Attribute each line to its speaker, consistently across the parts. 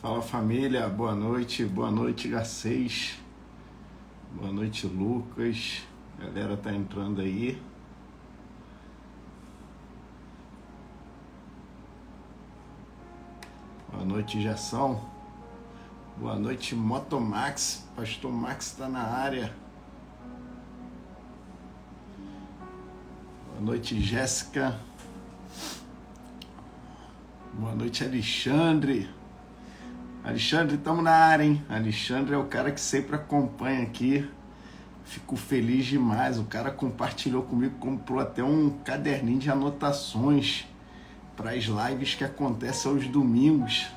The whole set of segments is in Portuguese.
Speaker 1: Fala família, boa noite Garcês, boa noite Lucas, a galera tá entrando aí. Boa noite Gerson, boa noite Motomax, Pastor Max tá na área. Boa noite Jéssica, boa noite Alexandre. Alexandre, estamos na área, hein? Alexandre é o cara que sempre acompanha aqui. Fico feliz demais. O cara compartilhou comigo, comprou até um caderninho de anotações para as lives que acontecem aos domingos.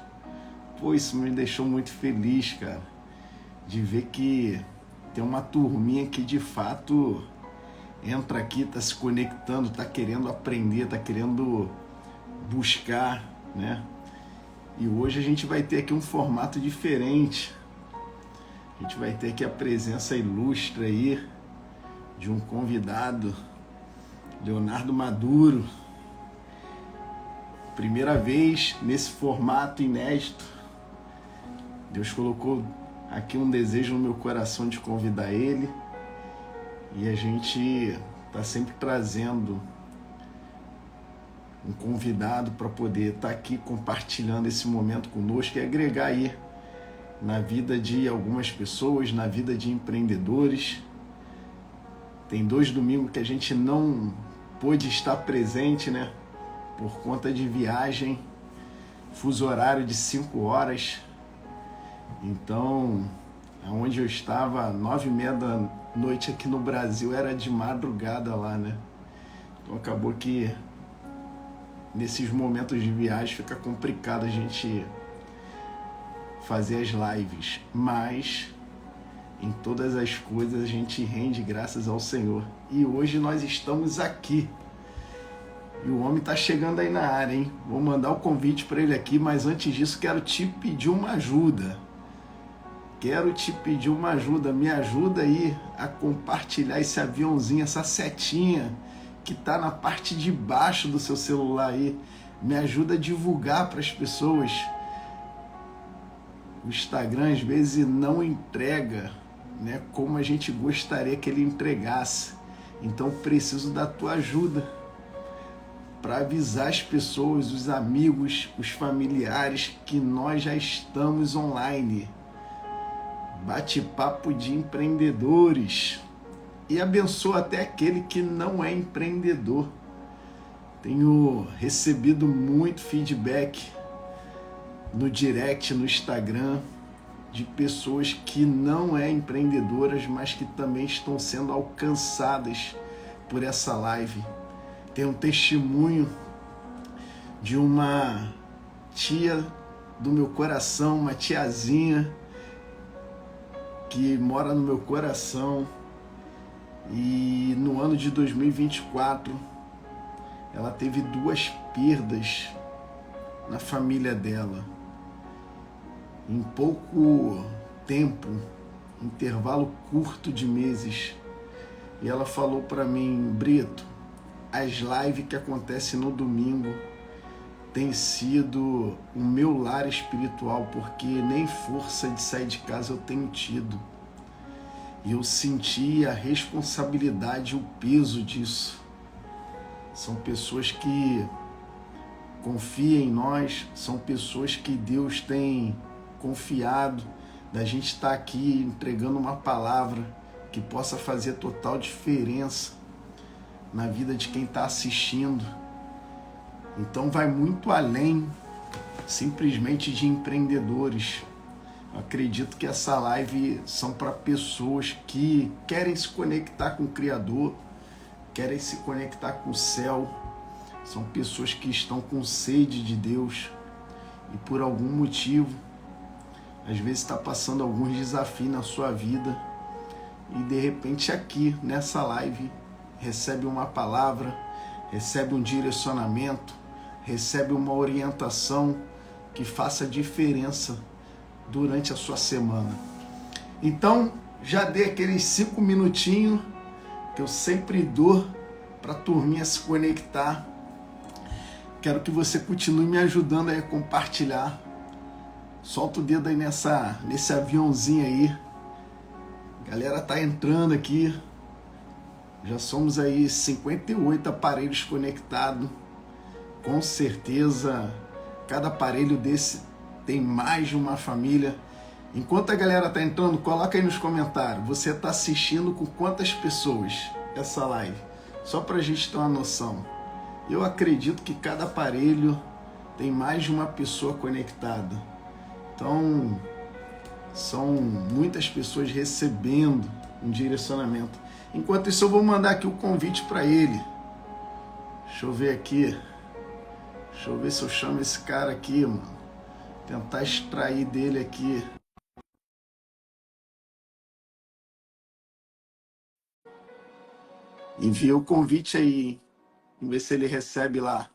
Speaker 1: Pô, isso me deixou muito feliz, cara. De ver que tem uma turminha que de fato entra aqui, tá se conectando, tá querendo aprender, tá querendo buscar, né? E hoje a gente vai ter aqui um formato diferente. A gente vai ter aqui a presença ilustre aí de um convidado, Leonardo Maduro. Primeira vez nesse formato inédito. Deus colocou aqui um desejo no meu coração de convidar ele. E a gente está sempre trazendo um convidado para poder estar aqui compartilhando esse momento conosco e agregar aí na vida de algumas pessoas, na vida de empreendedores. Tem 2 domingos que a gente não pôde estar presente, né? Por conta de viagem, fuso horário de 5 horas. Então, onde eu estava, 9h30 da noite aqui no Brasil, era de madrugada lá, né? Então acabou que nesses momentos de viagem fica complicado a gente fazer as lives, mas em todas as coisas a gente rende graças ao Senhor. E hoje nós estamos aqui. E o homem tá chegando aí na área, hein? Vou mandar o convite para ele aqui, mas antes disso quero te pedir uma ajuda. Me ajuda aí a compartilhar esse aviãozinho, essa setinha que tá na parte de baixo do seu celular aí. Me ajuda a divulgar para as pessoas. O Instagram às vezes não entrega, né, como a gente gostaria que ele entregasse. Então preciso da tua ajuda para avisar as pessoas, os amigos, os familiares que nós já estamos online. Bate-papo de empreendedores. E abençoa até aquele que não é empreendedor. Tenho recebido muito feedback no direct, no Instagram, de pessoas que não é empreendedoras, mas que também estão sendo alcançadas por essa live. Tem um testemunho de uma tia do meu coração, uma tiazinha que mora no meu coração. E no ano de 2024, ela teve 2 perdas na família dela. Em pouco tempo, intervalo curto de meses. E ela falou para mim: Brito, as lives que acontecem no domingo tem sido o meu lar espiritual, porque nem força de sair de casa eu tenho tido. E eu senti a responsabilidade e o peso disso. São pessoas que confiam em nós, são pessoas que Deus tem confiado da gente estar aqui entregando uma palavra que possa fazer total diferença na vida de quem está assistindo. Então vai muito além simplesmente de empreendedores. Eu acredito que essa live são para pessoas que querem se conectar com o Criador, querem se conectar com o céu. São pessoas que estão com sede de Deus e por algum motivo, às vezes está passando alguns desafios na sua vida e de repente aqui nessa live recebe uma palavra, recebe um direcionamento, recebe uma orientação que faça diferença durante a sua semana. Então, já dei aqueles 5 minutinhos que eu sempre dou para a turminha se conectar. Quero que você continue me ajudando aí a compartilhar Solta o dedo aí nesse aviãozinho aí. A galera tá entrando aqui. Já somos aí 58 aparelhos conectados. Com certeza, cada aparelho desse tem mais de uma família. Enquanto a galera tá entrando, coloca aí nos comentários. Você tá assistindo com quantas pessoas essa live? Só pra gente ter uma noção. Eu acredito que cada aparelho tem mais de uma pessoa conectada. Então, são muitas pessoas recebendo um direcionamento. Enquanto isso, eu vou mandar aqui o convite para ele. Deixa eu ver aqui. Deixa eu ver se eu chamo esse cara aqui, mano. Tentar extrair dele aqui. Envia o convite aí, hein? Vamos ver se ele recebe lá.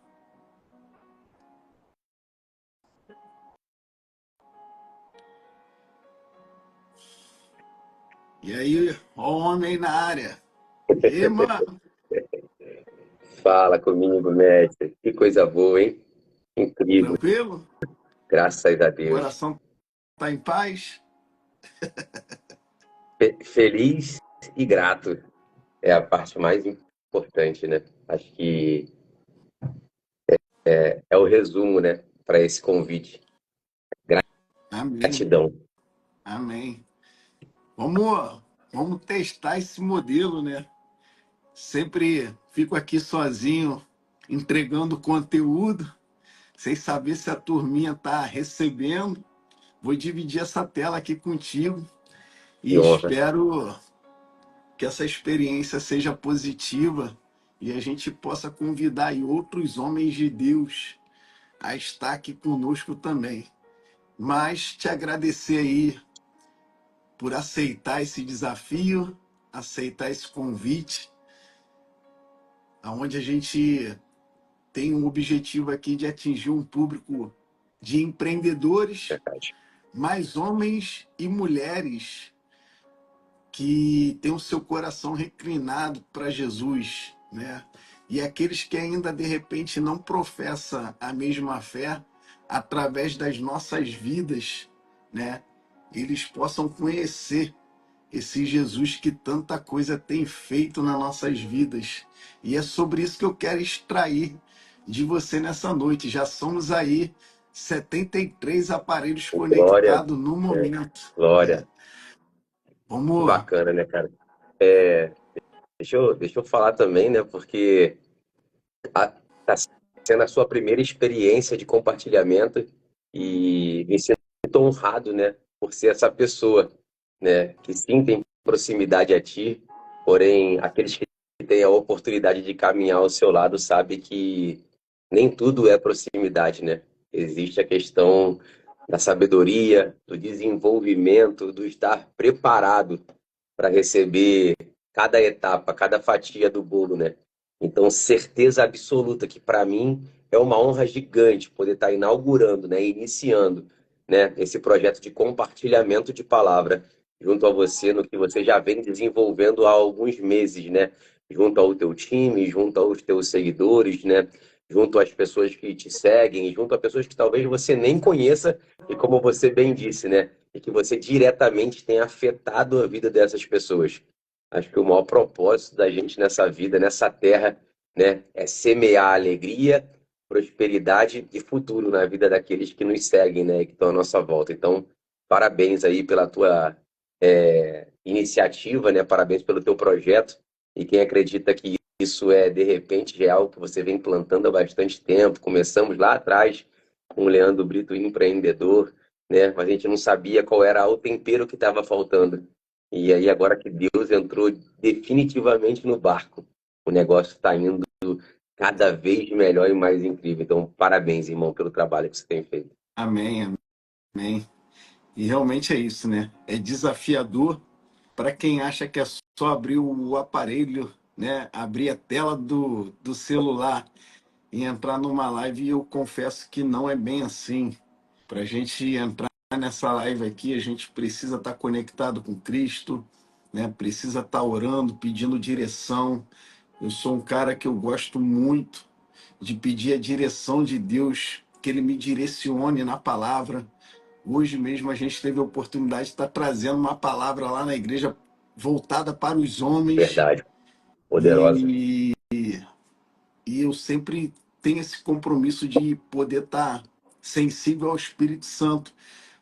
Speaker 1: E aí, ó o homem aí na área. E aí, mano?
Speaker 2: Fala comigo, mestre. Que coisa boa, hein? Incrível.
Speaker 1: Tranquilo?
Speaker 2: Graças a
Speaker 1: O
Speaker 2: Deus.
Speaker 1: coração tá em paz?
Speaker 2: Feliz e grato é a parte mais importante, né? Acho que é o resumo, né, para esse convite.
Speaker 1: Amém.
Speaker 2: Gratidão.
Speaker 1: Amém. Vamos testar esse modelo, né? Sempre fico aqui sozinho, entregando conteúdo, sem saber se a turminha tá recebendo. Vou dividir essa tela aqui contigo
Speaker 2: Que
Speaker 1: e
Speaker 2: honra.
Speaker 1: espero que essa experiência seja positiva e a gente possa convidar aí outros homens de Deus a estar aqui conosco também. Mas te agradecer aí por aceitar esse desafio, aceitar esse convite, aonde a gente tem um objetivo aqui de atingir um público de empreendedores,
Speaker 2: Verdade.
Speaker 1: mais homens e mulheres que têm o seu coração reclinado para Jesus, né? E aqueles que ainda de repente não professam a mesma fé, através das nossas vidas, né? Eles possam conhecer esse Jesus que tanta coisa tem feito nas nossas vidas. E é sobre isso que eu quero extrair de você nessa noite. Já somos aí 73 aparelhos
Speaker 2: Glória,
Speaker 1: conectados no
Speaker 2: né?
Speaker 1: momento.
Speaker 2: Glória. Que
Speaker 1: Vamos.
Speaker 2: bacana, né, cara? Deixa eu falar também, né, porque tá sendo a sua primeira experiência de compartilhamento e me sinto honrado, né, por ser essa pessoa, né, que sim tem proximidade a ti, porém aqueles que têm a oportunidade de caminhar ao seu lado sabem que nem tudo é proximidade, né? Existe a questão da sabedoria, do desenvolvimento, do estar preparado para receber cada etapa, cada fatia do bolo, né? Então, certeza absoluta que para mim é uma honra gigante poder estar inaugurando, né, iniciando, né, esse projeto de compartilhamento de palavra junto a você, no que você já vem desenvolvendo há alguns meses, né, junto ao teu time, junto aos teus seguidores, né, junto às pessoas que te seguem, junto a pessoas que talvez você nem conheça e como você bem disse, né, e que você diretamente tem afetado a vida dessas pessoas. Acho que o maior propósito da gente nessa vida, nessa terra, né, é semear alegria, prosperidade e futuro na vida daqueles que nos seguem, né, que estão à nossa volta. Então, parabéns aí pela tua iniciativa, né, parabéns pelo teu projeto. E quem acredita que isso é, de repente, real, que você vem plantando há bastante tempo. Começamos lá atrás com o Leandro Brito, empreendedor, né, mas a gente não sabia qual era o tempero que estava faltando. E aí, agora que Deus entrou definitivamente no barco, o negócio está indo cada vez melhor e mais incrível. Então, parabéns, irmão, pelo trabalho que você tem feito.
Speaker 1: Amém, amém. E realmente é isso, né? É desafiador para quem acha que é só abrir o aparelho, né? Abrir a tela do celular e entrar numa live. E eu confesso que não é bem assim. Para a gente entrar nessa live aqui, a gente precisa estar conectado com Cristo, né? Precisa estar orando, pedindo direção. Eu sou um cara que eu gosto muito de pedir a direção de Deus, que Ele me direcione na palavra, Hoje mesmo a gente teve a oportunidade de estar trazendo uma palavra lá na igreja voltada para os homens
Speaker 2: Verdade, poderosa.
Speaker 1: e, e eu sempre tenho esse compromisso de poder estar sensível ao Espírito Santo.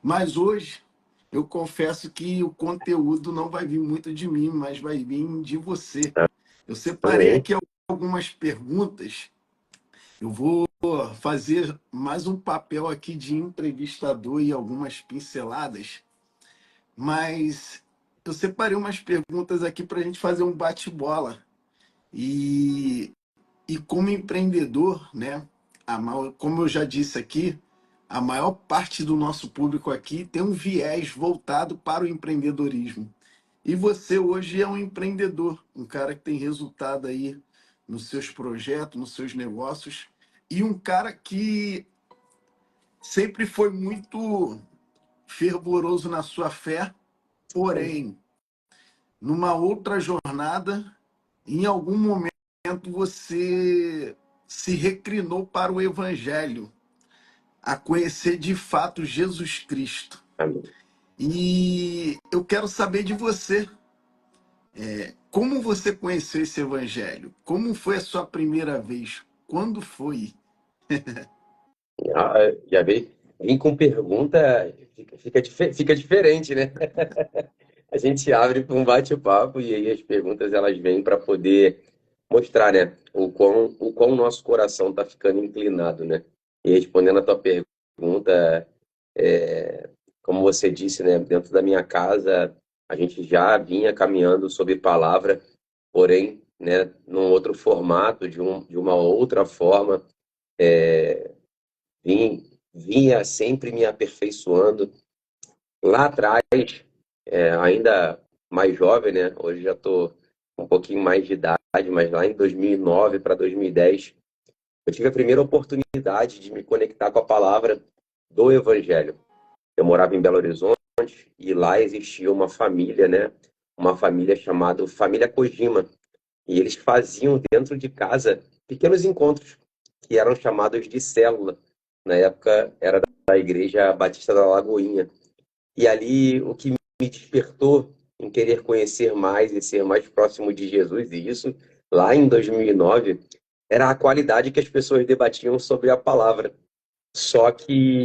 Speaker 1: Mas hoje eu confesso que o conteúdo não vai vir muito de mim, mas vai vir de você. Eu separei
Speaker 2: Amém.
Speaker 1: aqui algumas perguntas. Eu vou fazer mais um papel aqui de entrevistador e algumas pinceladas, mas eu separei umas perguntas aqui para a gente fazer um bate-bola. E, e como empreendedor, né? Como eu já disse aqui, a maior parte do nosso público aqui tem um viés voltado para o empreendedorismo. E você hoje é um empreendedor, um cara que tem resultado aí nos seus projetos, nos seus negócios, e um cara que sempre foi muito fervoroso na sua fé, porém, numa outra jornada, em algum momento você se reclinou para o Evangelho, a conhecer de fato Jesus Cristo.
Speaker 2: Amém.
Speaker 1: E eu quero saber de você, como você conheceu esse Evangelho? Como foi a sua primeira vez? Quando foi?
Speaker 2: Ah, já vi. Vim com pergunta, fica diferente, né? A gente abre para um bate-papo e aí as perguntas elas vêm para poder mostrar, né, o quão o nosso coração está ficando inclinado, né? E respondendo a tua pergunta, é, como você disse, né, dentro da minha casa a gente já vinha caminhando sobre palavra, porém, né, num outro formato, de uma outra forma, vinha sempre me aperfeiçoando. Lá atrás, ainda mais jovem, né? Hoje já estou um pouquinho mais de idade, mas lá em 2009 para 2010, eu tive a primeira oportunidade de me conectar com a palavra do Evangelho. Eu morava em Belo Horizonte e lá existia uma família, né? Uma família chamada Família Kojima. E eles faziam dentro de casa pequenos encontros que eram chamados de célula. Na época era da Igreja Batista da Lagoinha. E ali o que me despertou em querer conhecer mais e ser mais próximo de Jesus, e isso lá em 2009, era a qualidade que as pessoas debatiam sobre a palavra. Só que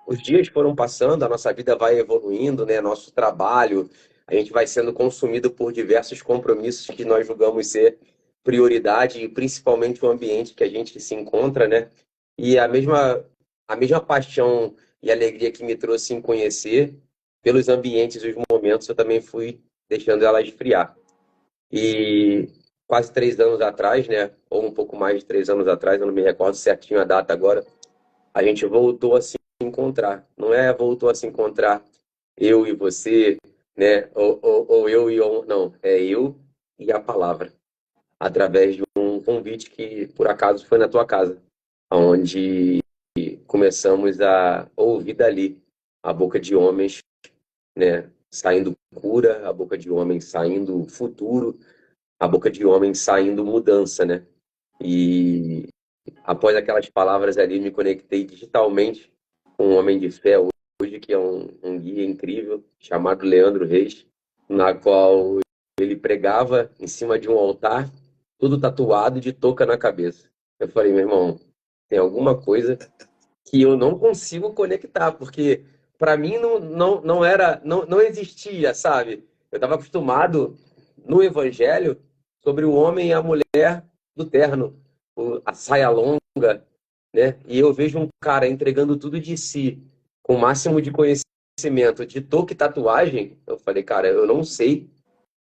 Speaker 2: os dias foram passando, a nossa vida vai evoluindo, né? Nosso trabalho, a gente vai sendo consumido por diversos compromissos que nós julgamos ser prioridade, e principalmente o ambiente que a gente se encontra, né? E a mesma paixão e alegria que me trouxe em conhecer, pelos ambientes e os momentos, eu também fui deixando ela esfriar. E quase 3 anos atrás, né? Ou um pouco mais de 3 anos atrás, eu não me recordo certinho a data agora, a gente voltou a se encontrar. Não é voltou a se encontrar eu e você, né? Ou eu e eu, não. É eu e a palavra. Através de um convite que, por acaso, foi na tua casa, onde começamos a ouvir dali a boca de homens, né? Saindo cura, a boca de homens saindo futuro, a boca de homens saindo mudança, né? E após aquelas palavras ali, me conectei digitalmente com um homem de fé hoje, que é um guia incrível, chamado Leandro Reis, na qual ele pregava em cima de um altar, tudo tatuado de touca na cabeça. Eu falei, meu irmão, tem alguma coisa que eu não consigo conectar, porque para mim não existia, sabe? Eu estava acostumado no Evangelho sobre o homem e a mulher do terno, a saia longa, né? E eu vejo um cara entregando tudo de si, com o máximo de conhecimento de touca e tatuagem. Eu falei, cara, eu não sei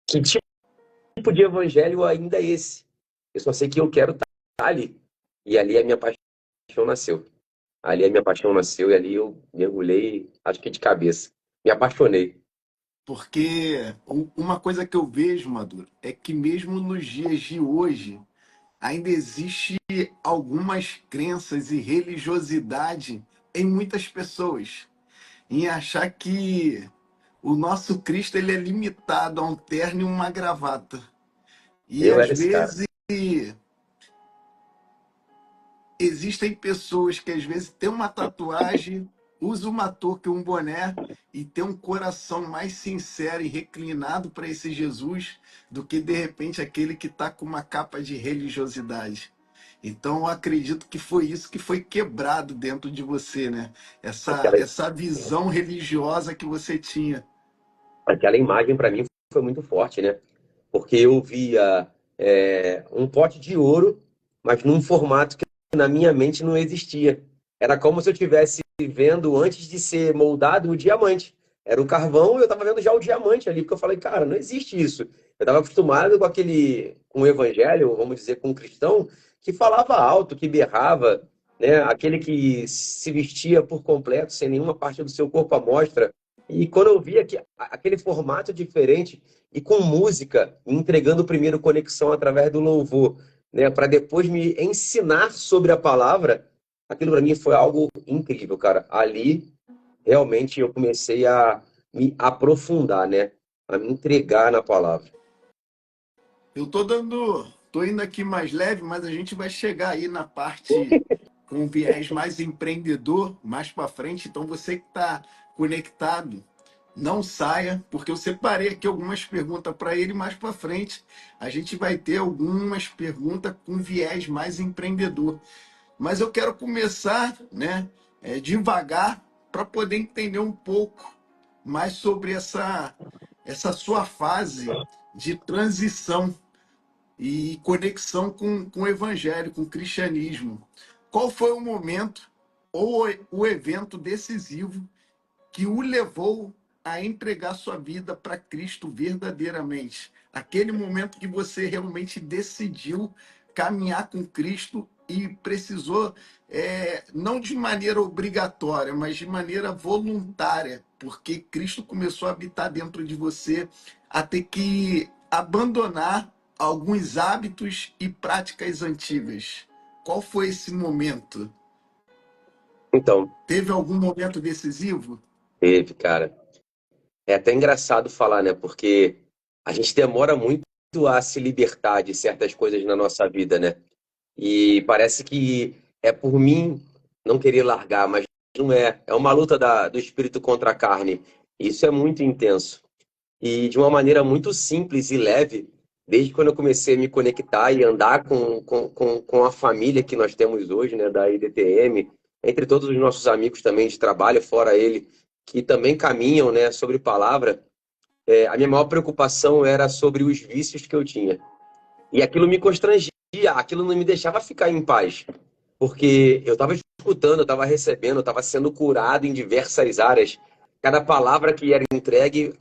Speaker 2: que tipo de evangelho ainda é esse. Eu só sei que eu quero estar ali. E ali a minha paixão nasceu. Ali a minha paixão nasceu e ali eu mergulhei, acho que de cabeça. Me apaixonei.
Speaker 1: Porque uma coisa que eu vejo, Maduro, é que mesmo nos dias de hoje, ainda existe algumas crenças e religiosidade em muitas pessoas, em achar que o nosso Cristo ele é limitado a um terno e uma gravata. E
Speaker 2: Eu
Speaker 1: às
Speaker 2: era esse cara.
Speaker 1: vezes existem pessoas que às vezes têm uma tatuagem usa uma touca e um boné e ter um coração mais sincero e reclinado para esse Jesus do que de repente aquele que está com uma capa de religiosidade. Então eu acredito que foi isso que foi quebrado dentro de você, né? Essa,
Speaker 2: Aquela,
Speaker 1: essa visão religiosa que você tinha.
Speaker 2: aquela imagem para mim foi muito forte, né? Porque eu via um pote de ouro, mas num formato que na minha mente não existia. Era como se eu estivesse vendo, antes de ser moldado, o diamante. Era o carvão e eu estava vendo já o diamante ali, porque eu falei, cara, não existe isso. Eu estava acostumado com o evangelho, vamos dizer, com um cristão, que falava alto, que berrava, né? Aquele que se vestia por completo, sem nenhuma parte do seu corpo à mostra. E quando eu via aquele formato diferente, e com música, entregando primeiro conexão através do louvor, né, para depois me ensinar sobre a palavra, aquilo para mim foi algo incrível, cara. Ali realmente eu comecei a me aprofundar, né, a me entregar na palavra.
Speaker 1: Tô indo aqui mais leve, mas a gente vai chegar aí na parte com viés mais empreendedor, mais para frente. Então você que está conectado, não saia, porque eu separei aqui algumas perguntas para ele mais para frente. A gente vai ter algumas perguntas com viés mais empreendedor. Mas eu quero começar, né, devagar, para poder entender um pouco mais sobre essa sua fase de transição e conexão com o evangelho, com o cristianismo. Qual foi o momento ou o evento decisivo que o levou a entregar sua vida para Cristo verdadeiramente? Aquele momento que você realmente decidiu caminhar com Cristo e precisou, não de maneira obrigatória, mas de maneira voluntária, porque Cristo começou a habitar dentro de você, a ter que abandonar alguns hábitos e práticas antigas. Qual foi esse momento?
Speaker 2: Então,
Speaker 1: Teve algum momento decisivo?
Speaker 2: teve, cara. É até engraçado falar, né, porque a gente demora muito a se libertar de certas coisas na nossa vida, né? E parece que é por mim não querer largar, mas não é. É uma luta do espírito contra a carne. Isso é muito intenso. E de uma maneira muito simples e leve, desde quando eu comecei a me conectar e andar com a família que nós temos hoje, né, da IDTM, entre todos os nossos amigos também de trabalho, fora ele, que também caminham, né, sobre palavra, a minha maior preocupação era sobre os vícios que eu tinha. E aquilo me constrangia, aquilo não me deixava ficar em paz. Porque eu estava escutando, eu estava recebendo, eu estava sendo curado em diversas áreas. Cada palavra que era entregue,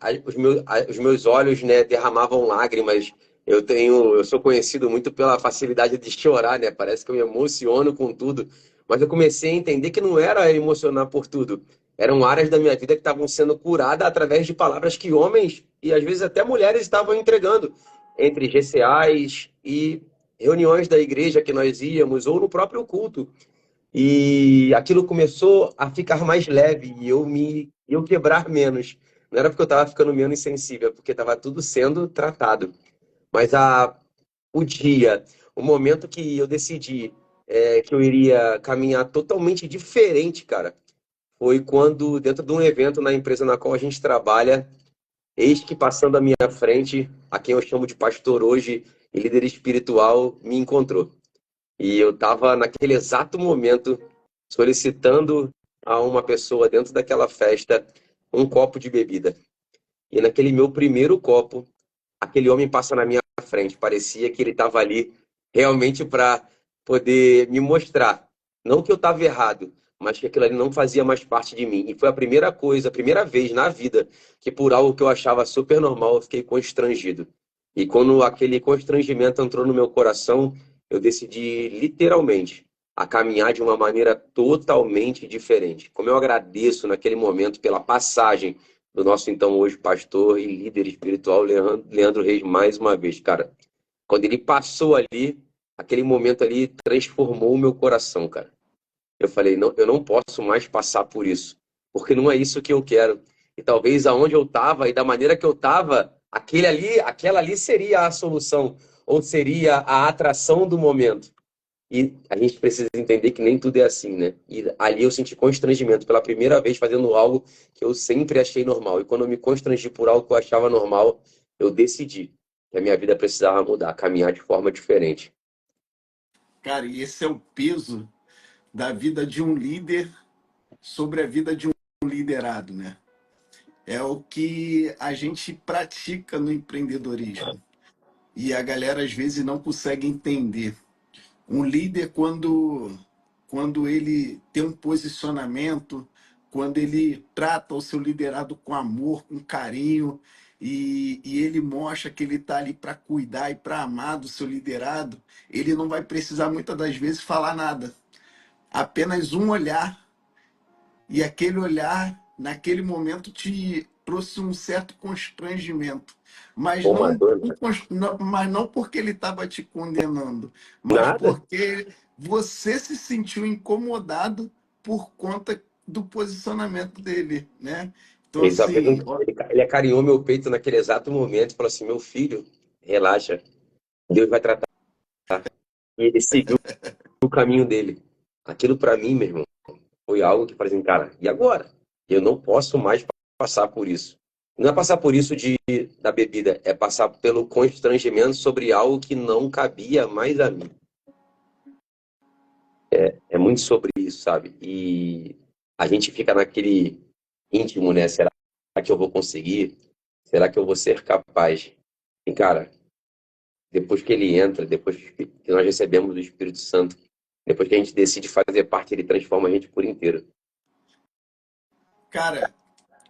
Speaker 2: os meus olhos, né, derramavam lágrimas. Eu sou conhecido muito pela facilidade de chorar, né? Parece que eu me emociono com tudo. Mas eu comecei a entender que não era emocionar por tudo. Eram áreas da minha vida que estavam sendo curadas através de palavras que homens e às vezes até mulheres estavam entregando entre GCAs e reuniões da igreja que nós íamos, ou no próprio culto. E aquilo começou a ficar mais leve e eu quebrar menos. Não era porque eu estava ficando menos sensível, porque estava tudo sendo tratado. Mas o dia, o momento que eu decidi que eu iria caminhar totalmente diferente, cara, foi quando, dentro de um evento na empresa na qual a gente trabalha, eis que passando à minha frente, a quem eu chamo de pastor hoje e líder espiritual, me encontrou. E eu estava naquele exato momento solicitando a uma pessoa dentro daquela festa um copo de bebida. E naquele meu primeiro copo, aquele homem passa na minha frente. Parecia que ele estava ali realmente para poder me mostrar. Não que eu estava errado, mas que aquilo ali não fazia mais parte de mim. E foi a primeira coisa, a primeira vez na vida que por algo que eu achava super normal, eu fiquei constrangido. E quando aquele constrangimento entrou no meu coração, eu decidi literalmente a caminhar de uma maneira totalmente diferente. Como eu agradeço naquele momento pela passagem do nosso então hoje pastor e líder espiritual Leandro Reis mais uma vez, cara. Quando ele passou ali, aquele momento ali transformou o meu coração, cara. Eu falei, não, eu não posso mais passar por isso, porque não é isso que eu quero. E talvez aonde eu estava e da maneira que eu estava, aquela ali seria a solução, ou seria a atração do momento. E a gente precisa entender que nem tudo é assim, né? E ali eu senti constrangimento pela primeira vez fazendo algo que eu sempre achei normal. E quando eu me constrangi por algo que eu achava normal, eu decidi que a minha vida precisava mudar, caminhar de forma diferente.
Speaker 1: Cara, e esse é o peso da vida de um líder sobre a vida de um liderado, né? É o que a gente pratica no empreendedorismo. E a galera às vezes não consegue entender. Um líder, quando ele tem um posicionamento, quando ele trata o seu liderado com amor, com carinho, e ele mostra que ele está ali para cuidar e para amar do seu liderado, ele não vai precisar muitas das vezes falar nada. Apenas um olhar, e aquele olhar, naquele momento, te trouxe um certo constrangimento. Mas
Speaker 2: Uma
Speaker 1: não,
Speaker 2: dor,
Speaker 1: mas não porque ele estava te condenando, mas
Speaker 2: nada.
Speaker 1: porque você se sentiu incomodado por conta do posicionamento dele, né? Então,
Speaker 2: Ele só fez um,
Speaker 1: assim, ó,
Speaker 2: ele acarinhou meu peito naquele exato momento e falou assim: meu filho, relaxa, Deus vai tratar. E ele seguiu o caminho dele. Aquilo para mim, meu irmão, foi algo que falei assim, cara, e agora? Eu não posso mais passar por isso. Não é passar por isso da bebida, é passar pelo constrangimento sobre algo que não cabia mais a mim. É muito sobre isso, sabe? E a gente fica naquele íntimo, né? Será que eu vou conseguir? Será que eu vou ser capaz? E, cara, depois que ele entra, depois que nós recebemos o Espírito Santo, depois que a gente decide fazer parte, ele transforma a gente por inteiro.
Speaker 1: cara,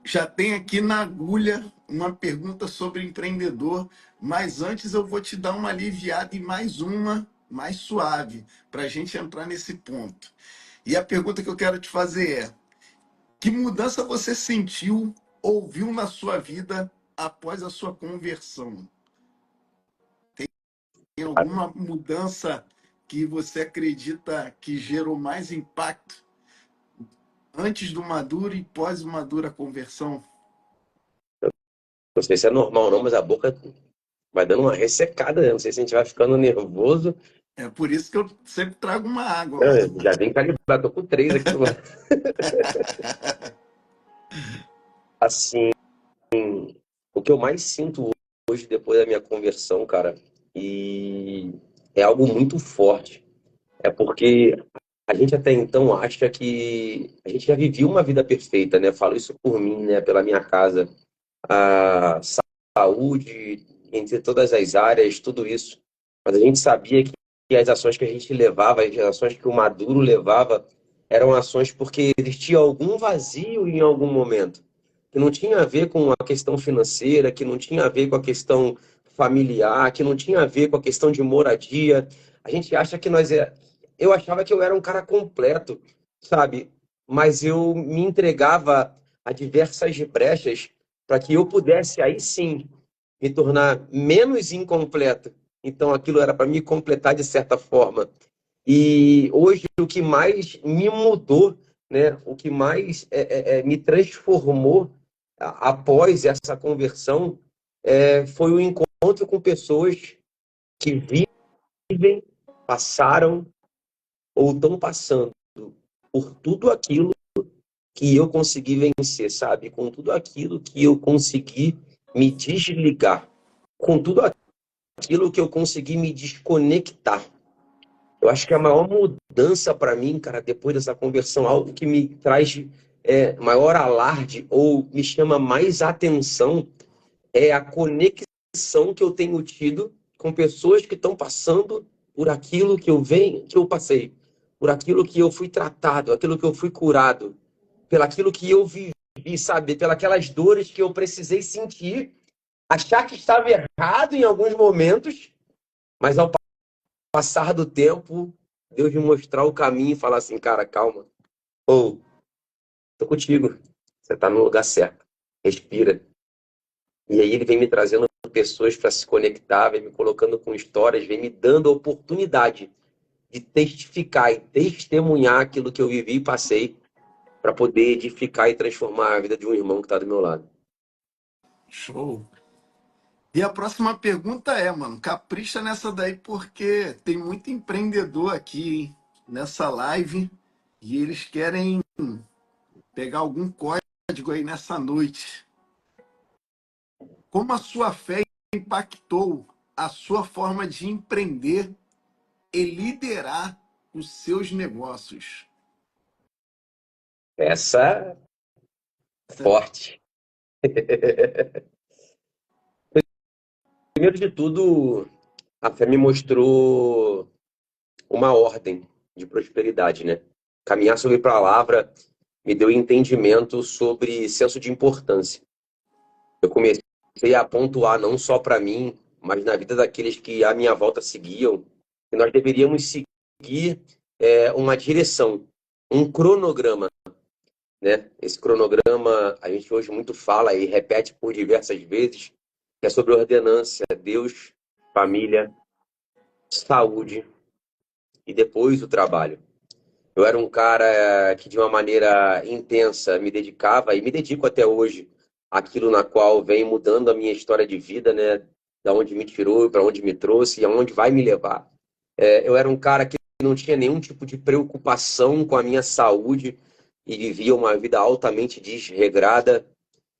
Speaker 1: já tem aqui na agulha uma pergunta sobre empreendedor, mas antes eu vou te dar uma aliviada e mais uma mais suave, para a gente entrar nesse ponto. E a pergunta que eu quero te fazer é: que mudança você sentiu, ouviu na sua vida após a sua conversão? Tem alguma mudança que você acredita que gerou mais impacto antes do maduro e pós madura conversão?
Speaker 2: Não sei se é normal não, mas a boca vai dando uma ressecada, né? Não sei se a gente vai ficando nervoso.
Speaker 1: É por isso que eu sempre trago uma água, ó.
Speaker 2: Já vem calibrado, tô com três aqui do lado. Assim, o que eu mais sinto hoje, depois da minha conversão, cara, e é algo muito forte, é porque a gente até então acha que a gente já vivia uma vida perfeita, né? Falo isso por mim, né? Pela minha casa. A saúde, entre todas as áreas, tudo isso. Mas a gente sabia que as ações que a gente levava, as ações que o Maduro levava, eram ações porque existia algum vazio em algum momento, que não tinha a ver com a questão financeira, que não tinha a ver com a questão familiar, que não tinha a ver com a questão de moradia. A gente acha que nós é. Eu achava que eu era um cara completo, sabe? Mas eu me entregava a diversas brechas para que eu pudesse aí sim me tornar menos incompleto. Então aquilo era para me completar de certa forma. E hoje o que mais me mudou, né, o que mais me transformou após essa conversão foi o encontro com pessoas que vivem, passaram ou estão passando por tudo aquilo que eu consegui vencer, sabe? Com tudo aquilo que eu consegui me desligar, com tudo aquilo que eu consegui me desconectar. Eu acho que a maior mudança para mim, cara, depois dessa conversão, algo que me traz maior alarde ou me chama mais atenção é a conexão que eu tenho tido com pessoas que estão passando por aquilo que eu passei, por aquilo que eu fui tratado, aquilo que eu fui curado, pelaquilo que eu vivi, sabe? Pelas dores que eu precisei sentir, achar que estava errado em alguns momentos, mas ao passar do tempo, Deus me mostrar o caminho e falar assim, cara, calma. Ou, tô contigo. Você tá no lugar certo. Respira. E aí ele vem me trazendo pessoas para se conectar, vem me colocando com histórias, vem me dando a oportunidade de testificar e testemunhar aquilo que eu vivi e passei para poder edificar e transformar a vida de um irmão que está do meu lado.
Speaker 1: Show. E a próxima pergunta é, mano, capricha nessa daí porque tem muito empreendedor aqui, hein, nessa live e eles querem pegar algum código aí nessa noite. Como a sua fé impactou a sua forma de empreender e liderar os seus negócios?
Speaker 2: Essa forte. Primeiro de tudo, a fé me mostrou uma ordem de prosperidade, né? Caminhar sobre a palavra me deu entendimento sobre senso de importância. Eu comecei a pontuar não só para mim, mas na vida daqueles que à minha volta seguiam, que nós deveríamos seguir uma direção, um cronograma, né? Esse cronograma a gente hoje muito fala e repete por diversas vezes, que é sobre ordenância, Deus, família, saúde e depois o trabalho. Eu era um cara que, de uma maneira intensa, me dedicava e me dedico até hoje àquilo na qual vem mudando a minha história de vida, né? Da onde me tirou, para onde me trouxe e aonde vai me levar. Eu era um cara que não tinha nenhum tipo de preocupação com a minha saúde e vivia uma vida altamente desregrada.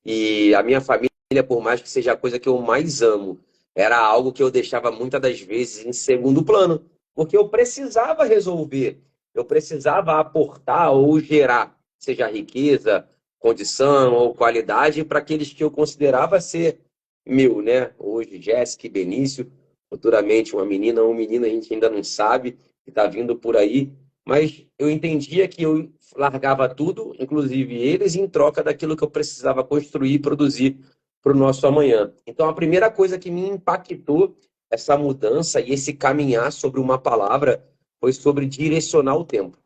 Speaker 2: E a minha família, por mais que seja a coisa que eu mais amo, era algo que eu deixava muitas das vezes em segundo plano, porque eu precisava resolver, eu precisava aportar ou gerar, seja riqueza, condição ou qualidade para aqueles que eu considerava ser meu, né? Hoje, Jéssica e Benício, futuramente uma menina ou um menino, a gente ainda não sabe, que está vindo por aí, mas eu entendia que eu largava tudo, inclusive eles, em troca daquilo que eu precisava construir e produzir para o nosso amanhã. Então, a primeira coisa que me impactou essa mudança e esse caminhar sobre uma palavra foi sobre direcionar o tempo.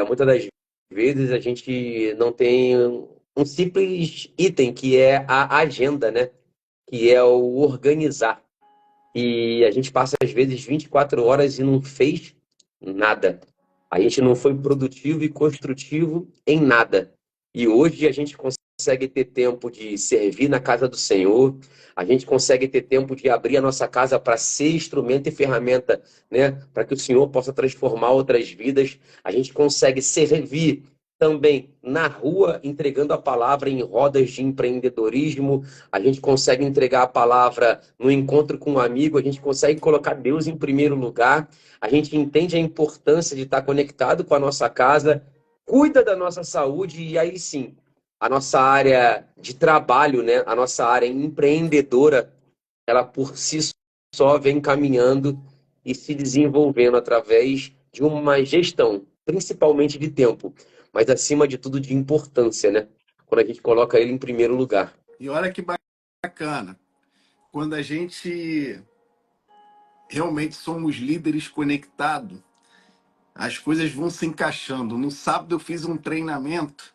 Speaker 2: Muitas das vezes a gente não tem um simples item que é a agenda, né? Que é o organizar. E a gente passa, às vezes, 24 horas e não fez nada. A gente não foi produtivo e construtivo em nada. E hoje a gente consegue ter tempo de servir na casa do Senhor, a gente consegue ter tempo de abrir a nossa casa para ser instrumento e ferramenta, né, para que o Senhor possa transformar outras vidas. A gente consegue servir também na rua, entregando a palavra em rodas de empreendedorismo. A gente consegue entregar a palavra no encontro com um amigo, a gente consegue colocar Deus em primeiro lugar. A gente entende a importância de estar conectado com a nossa casa, cuida da nossa saúde e aí sim, a nossa área de trabalho, né, a nossa área empreendedora, ela por si só vem caminhando e se desenvolvendo através de uma gestão, principalmente de tempo, mas acima de tudo de importância, né? Quando a gente coloca ele em primeiro lugar.
Speaker 1: E olha que bacana, quando a gente realmente somos líderes conectados, as coisas vão se encaixando. No sábado eu fiz um treinamento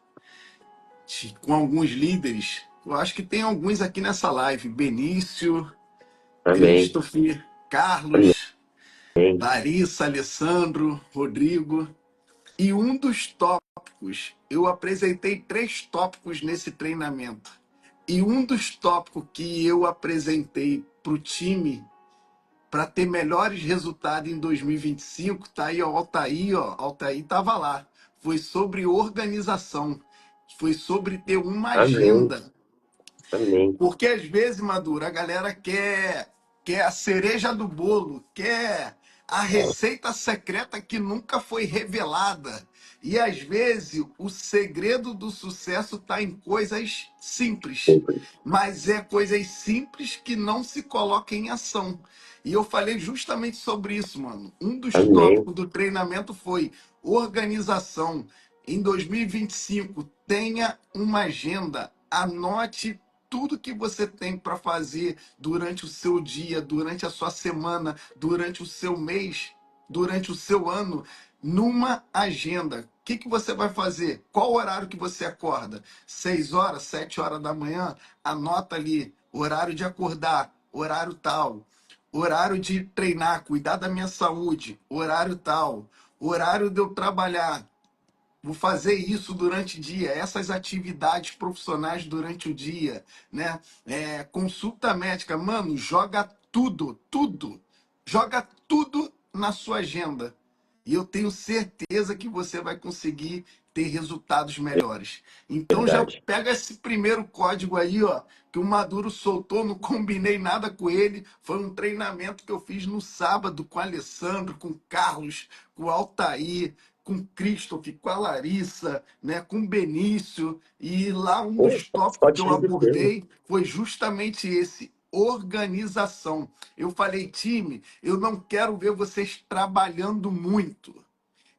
Speaker 1: com alguns líderes. Eu acho que tem alguns aqui nessa live: Benício,
Speaker 2: Amém.
Speaker 1: Christopher,
Speaker 2: Amém.
Speaker 1: Carlos, Larissa, Alessandro, Rodrigo. E um dos tópicos, eu apresentei 3 tópicos nesse treinamento. E um dos tópicos que eu apresentei para o time para ter melhores resultados em 2025, tá aí, ó, Altair, ó, Altair estava lá. Foi sobre organização, foi sobre ter uma
Speaker 2: Amém.
Speaker 1: agenda.
Speaker 2: Amém.
Speaker 1: Porque às vezes, Maduro, a galera quer a cereja do bolo, quer a receita secreta que nunca foi revelada. E às vezes o segredo do sucesso está em coisas simples, mas é coisas simples que não se colocam em ação. E eu falei justamente sobre isso, mano. Um dos
Speaker 2: Amém.
Speaker 1: tópicos do treinamento foi organização. Em 2025, tenha uma agenda, anote tudo que você tem para fazer durante o seu dia, durante a sua semana, durante o seu mês, durante o seu ano, numa agenda. O que você vai fazer? Qual horário que você acorda? 6 horas, 7 horas da manhã? Anota ali, horário de acordar, horário tal. Horário de treinar, cuidar da minha saúde, horário tal. Horário de eu trabalhar, vou fazer isso durante o dia, essas atividades profissionais durante o dia, né? Consulta médica, mano, joga tudo, tudo, joga tudo na sua agenda. E eu tenho certeza que você vai conseguir ter resultados melhores. Então já
Speaker 2: Verdade.
Speaker 1: pega esse primeiro código aí, ó, que o Maduro soltou, não combinei nada com ele. Foi um treinamento que eu fiz no sábado com o Alessandro, com o Carlos, com o Altair, com o Christoph, com a Larissa, né, com o Benício. E lá um
Speaker 2: Pô,
Speaker 1: dos
Speaker 2: só
Speaker 1: tópicos que eu
Speaker 2: time de peso.
Speaker 1: abordei foi justamente esse. Organização. Eu falei, time, eu não quero ver vocês trabalhando muito.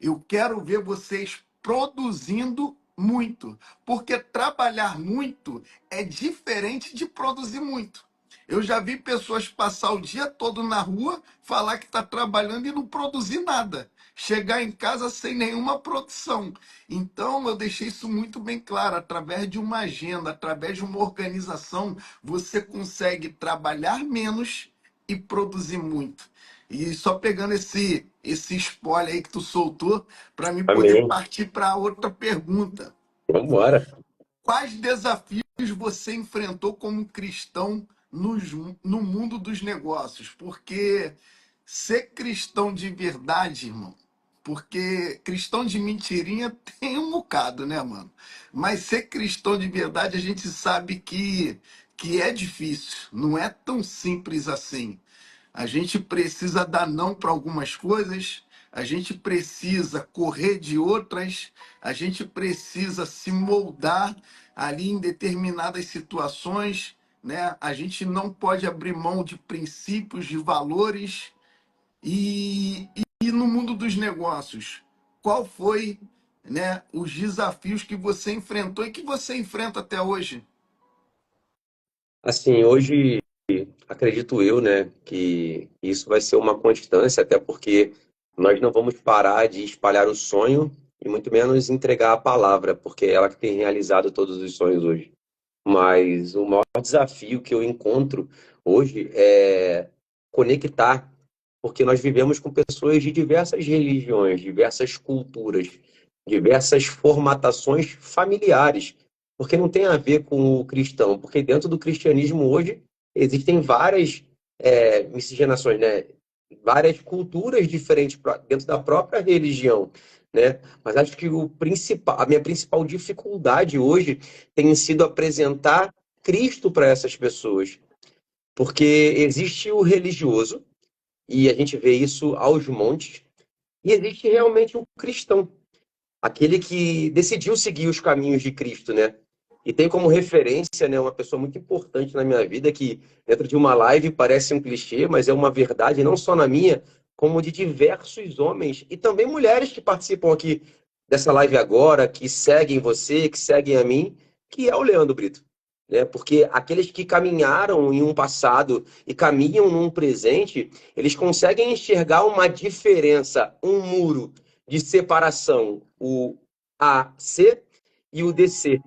Speaker 1: Eu quero ver vocês produzindo muito, porque trabalhar muito é diferente de produzir muito. Eu já vi pessoas passar o dia todo na rua, falar que está trabalhando e não produzir nada. Chegar em casa sem nenhuma produção. Então, eu deixei isso muito bem claro. Através de uma agenda, através de uma organização, você consegue trabalhar menos e produzir muito. E só pegando esse spoiler aí que tu soltou, para me poder
Speaker 2: Amém.
Speaker 1: partir para outra pergunta.
Speaker 2: Vamos embora.
Speaker 1: Quais desafios você enfrentou como cristão no mundo dos negócios? Porque ser cristão de verdade, irmão, porque cristão de mentirinha tem um bocado, né, mano? Mas ser cristão de verdade, a gente sabe que é difícil, não é tão simples assim. A gente precisa dar não para algumas coisas, a gente precisa correr de outras, a gente precisa se moldar ali em determinadas situações, né? A gente não pode abrir mão de princípios, de valores. E no mundo dos negócios, qual foi, né, os desafios que você enfrentou e que você enfrenta até hoje?
Speaker 2: Assim, hoje acredito eu, né, que isso vai ser uma constância, até porque nós não vamos parar de espalhar o sonho e muito menos entregar a palavra, porque é ela que tem realizado todos os sonhos hoje. Mas o maior desafio que eu encontro hoje é conectar, porque nós vivemos com pessoas de diversas religiões, diversas culturas, diversas formatações familiares, porque não tem a ver com o cristão, porque dentro do cristianismo hoje existem várias miscigenações, né? Várias culturas diferentes dentro da própria religião, né? Mas acho que a minha principal dificuldade hoje tem sido apresentar Cristo para essas pessoas, porque existe o religioso, e a gente vê isso aos montes, e existe realmente o cristão, aquele que decidiu seguir os caminhos de Cristo, né? E tem como referência, né, uma pessoa muito importante na minha vida, que dentro de uma live parece um clichê, mas é uma verdade, não só na minha, como de diversos homens e também mulheres que participam aqui dessa live agora, que seguem você, que seguem a mim, que é o Leandro Brito. Né? Porque aqueles que caminharam em um passado e caminham num presente, eles conseguem enxergar uma diferença, um muro de separação, o AC e o DC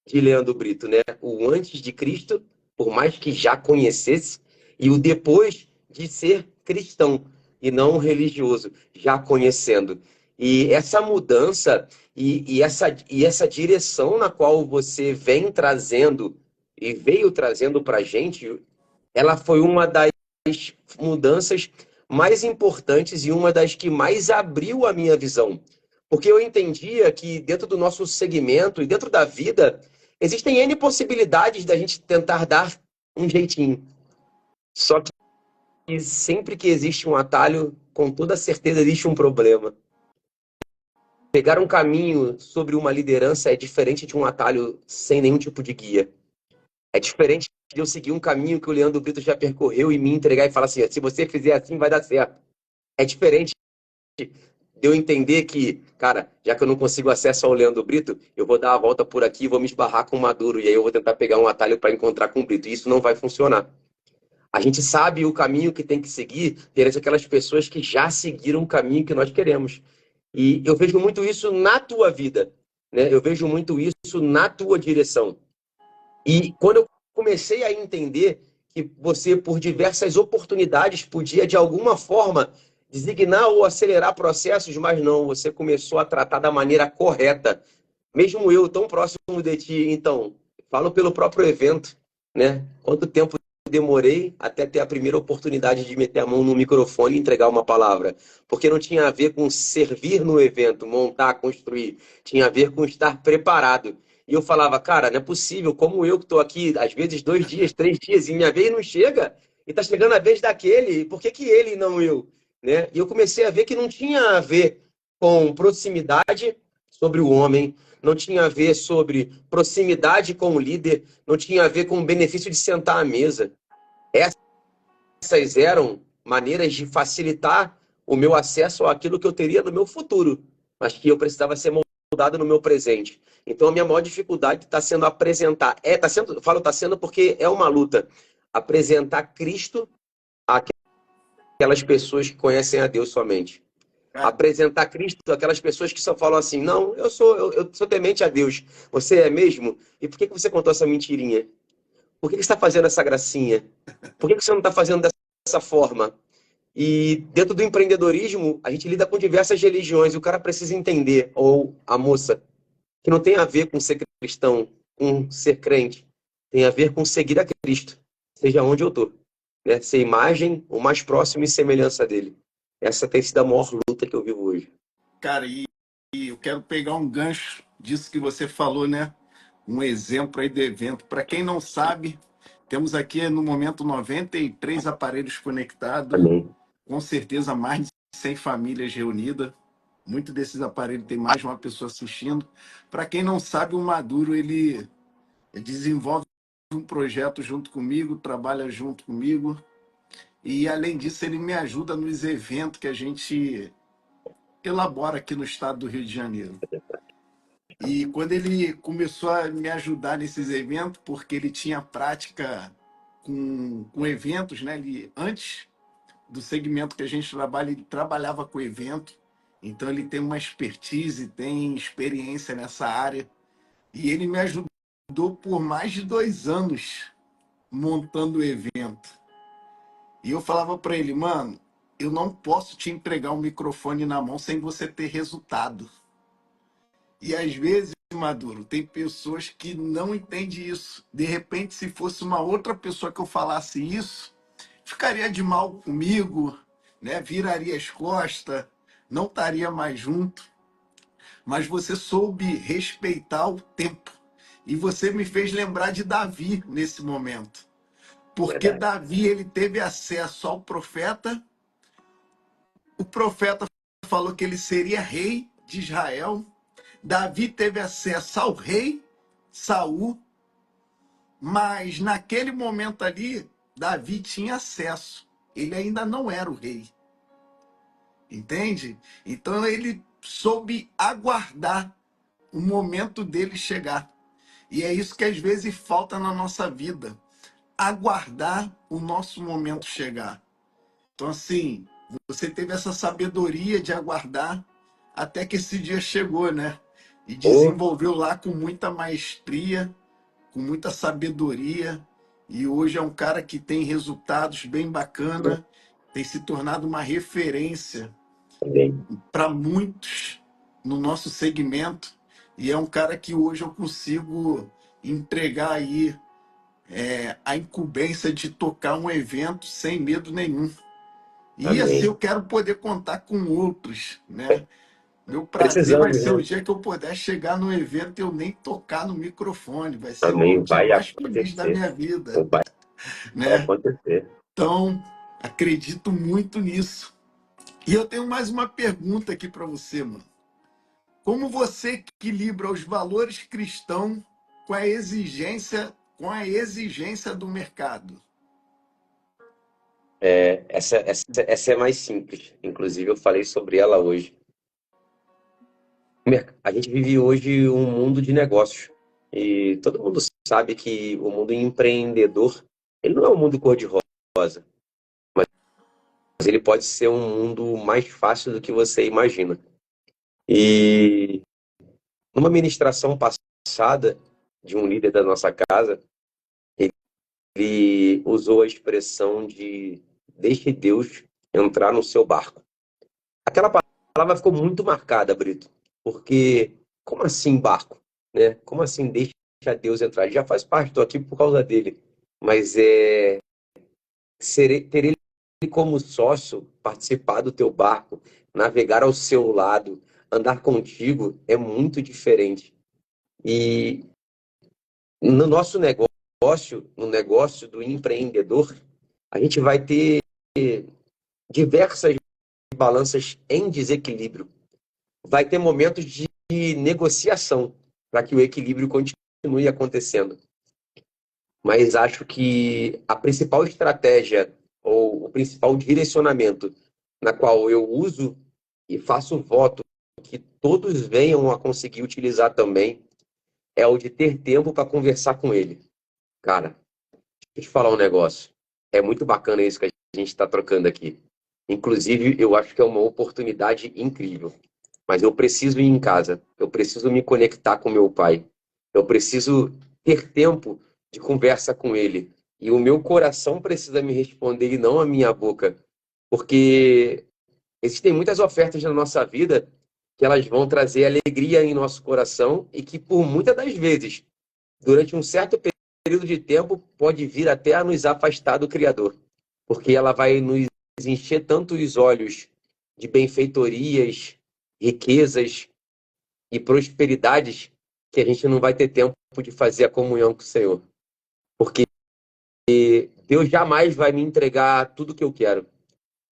Speaker 2: de Leandro Brito, né? O antes de Cristo, por mais que já conhecesse, e o depois de ser cristão e não religioso, já conhecendo. E essa mudança e essa direção na qual você vem trazendo e veio trazendo para a gente, ela foi uma das mudanças mais importantes e uma das que mais abriu a minha visão. Porque eu entendia que dentro do nosso segmento e dentro da vida, existem N possibilidades da gente tentar dar um jeitinho. Só que sempre que existe um atalho, com toda certeza existe um problema. Pegar um caminho sobre uma liderança é diferente de um atalho sem nenhum tipo de guia. É diferente de eu seguir um caminho que o Leandro Brito já percorreu e me entregar e falar assim, se você fizer assim, vai dar certo. É diferente de eu entender que, cara, já que eu não consigo acesso ao Leandro Brito, eu vou dar a volta por aqui e vou me esbarrar com o Maduro, e aí eu vou tentar pegar um atalho para encontrar com o Brito. E isso não vai funcionar. A gente sabe o caminho que tem que seguir perante aquelas pessoas que já seguiram o caminho que nós queremos. E eu vejo muito isso na tua vida, né? Eu vejo muito isso na tua direção. E quando eu comecei a entender que você, por diversas oportunidades, podia, de alguma forma, designar ou acelerar processos, mas não, você começou a tratar da maneira correta. Mesmo eu, tão próximo de ti, então, falo pelo próprio evento, né? Quanto tempo demorei até ter a primeira oportunidade de meter a mão no microfone e entregar uma palavra? Porque não tinha a ver com servir no evento, montar, construir, tinha a ver com estar preparado. E eu falava, cara, não é possível, como eu que estou aqui, às vezes 2 dias, 3 dias, e minha vez não chega, e está chegando a vez daquele, por que que ele e não eu? Né? E eu comecei a ver que não tinha a ver com proximidade sobre o homem, não tinha a ver sobre proximidade com o líder, não tinha a ver com o benefício de sentar à mesa. Essas eram maneiras de facilitar o meu acesso àquilo que eu teria no meu futuro, mas que eu precisava ser moldado no meu presente. Então a minha maior dificuldade está sendo apresentar, tá sendo, eu falo está sendo porque é uma luta, apresentar Cristo àquelas pessoas que conhecem a Deus somente.
Speaker 1: Cara,
Speaker 2: Apresentar Cristo àquelas pessoas que só falam assim, não, eu sou temente a Deus. Você é mesmo? E por que que você contou essa mentirinha? Por que que você está fazendo essa gracinha? Por que que você não está fazendo dessa forma? E dentro do empreendedorismo, a gente lida com diversas religiões e o cara precisa entender, ou a moça, que não tem a ver com ser cristão, com ser crente. Tem a ver com seguir a Cristo, seja onde eu estou. Né? Ser imagem, o mais próximo e semelhança dele. Essa tem sido a maior luta que eu vivo hoje.
Speaker 1: cara, e eu quero pegar um gancho disso que você falou, né? Um exemplo aí do evento. Para quem não sabe, temos aqui no momento 93 aparelhos conectados,
Speaker 2: Amém.
Speaker 1: com certeza mais de 100 famílias reunidas. Muito desses aparelhos tem mais de uma pessoa assistindo. Para quem não sabe, o Maduro ele desenvolve um projeto junto comigo, trabalha junto comigo e além disso ele me ajuda nos eventos que a gente elabora aqui no estado do Rio de Janeiro. E quando ele começou a me ajudar nesses eventos, porque ele tinha prática com eventos, né? Ele, antes do segmento que a gente trabalha, ele trabalhava com evento, então ele tem uma expertise, tem experiência nessa área. E ele me ajudou por mais de 2 anos montando o evento. E eu falava para ele, mano, eu não posso te entregar um microfone na mão sem você ter resultado. E às vezes, Maduro, tem pessoas que não entendem isso. De repente, se fosse uma outra pessoa que eu falasse isso, ficaria de mal comigo, né? Viraria as costas, não estaria mais junto. Mas você soube respeitar o tempo. E você me fez lembrar de Davi nesse momento. Porque
Speaker 2: Verdade.
Speaker 1: Davi ele teve acesso ao profeta, o profeta falou que ele seria rei de Israel. Davi teve acesso ao rei Saul, mas naquele momento ali, Davi tinha acesso. Ele ainda não era o rei. Entende? Então ele soube aguardar o momento dele chegar. E é isso que às vezes falta na nossa vida. Aguardar o nosso momento chegar. Então, assim, você teve essa sabedoria de aguardar até que esse dia chegou, né? E
Speaker 2: Oh,
Speaker 1: desenvolveu lá com muita maestria, com muita sabedoria. E hoje é um cara que tem resultados bem bacana, tem se tornado uma referência
Speaker 2: amém.
Speaker 1: para muitos no nosso segmento. E é um cara que hoje eu consigo entregar aí a incumbência de tocar um evento sem medo nenhum. E assim
Speaker 2: Amém.
Speaker 1: eu quero poder contar com outros, né? Meu prazer vai
Speaker 2: Precisamos,
Speaker 1: ser o
Speaker 2: né?
Speaker 1: dia que eu puder chegar no evento e eu nem tocar no microfone. Vai ser o
Speaker 2: Amém.
Speaker 1: dia
Speaker 2: Vai
Speaker 1: mais feliz da
Speaker 2: acontecer.
Speaker 1: minha vida,
Speaker 2: Vai
Speaker 1: né?
Speaker 2: acontecer.
Speaker 1: Então, acredito muito nisso. E eu tenho mais uma pergunta aqui para você, mano. Como você equilibra os valores cristãos com a exigência do mercado?
Speaker 2: Essa é mais simples. Inclusive, eu falei sobre ela hoje. A gente vive hoje um mundo de negócios. E todo mundo sabe que o mundo empreendedor, ele não é um mundo cor-de-rosa, mas ele pode ser um mundo mais fácil do que você imagina. E numa ministração passada de um líder da nossa casa, ele usou a expressão de deixe Deus entrar no seu barco. aquela palavra ficou muito marcada, Brito, porque como assim barco? Né? Como assim deixa Deus entrar? Ele já faz parte, estou aqui por causa dele, mas ter ele como sócio, participar do teu barco, navegar ao seu lado, andar contigo é muito diferente. E no nosso negócio, no negócio do empreendedor, a gente vai ter diversas balanças em desequilíbrio. Vai ter momentos de negociação para que o equilíbrio continue acontecendo. Mas acho que a principal estratégia ou o principal direcionamento na qual eu uso e faço voto que todos venham a conseguir utilizar também é o de ter tempo para conversar com ele. Cara, deixa eu te falar um negócio. É muito bacana isso que a gente está trocando aqui. Inclusive, eu acho que é uma oportunidade incrível. Mas eu preciso ir em casa. Eu preciso me conectar com meu pai. Eu preciso ter tempo de conversa com ele. E o meu coração precisa me responder e não a minha boca. Porque existem muitas ofertas na nossa vida que elas vão trazer alegria em nosso coração e que, por muitas das vezes, durante um certo período de tempo, pode vir até a nos afastar do Criador, porque ela vai nos encher tanto os olhos de benfeitorias, riquezas e prosperidades que a gente não vai ter tempo de fazer a comunhão com o Senhor. Porque Deus jamais vai me entregar tudo que eu quero,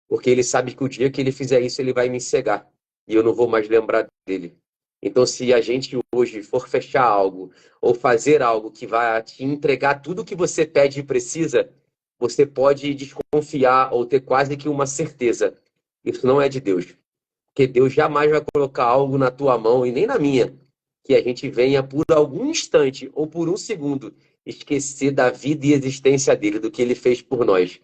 Speaker 2: porque Ele sabe que o dia que Ele fizer isso, Ele vai me cegar e eu não vou mais lembrar dele. Então, se a gente hoje for fechar algo ou fazer algo que vai te entregar tudo que você pede e precisa, você pode desconfiar ou ter quase que uma certeza. Isso não é de Deus. Porque Deus jamais vai colocar algo na tua mão e nem na minha, que a gente venha por algum instante ou por um segundo esquecer da vida e existência dele, do que ele fez por nós.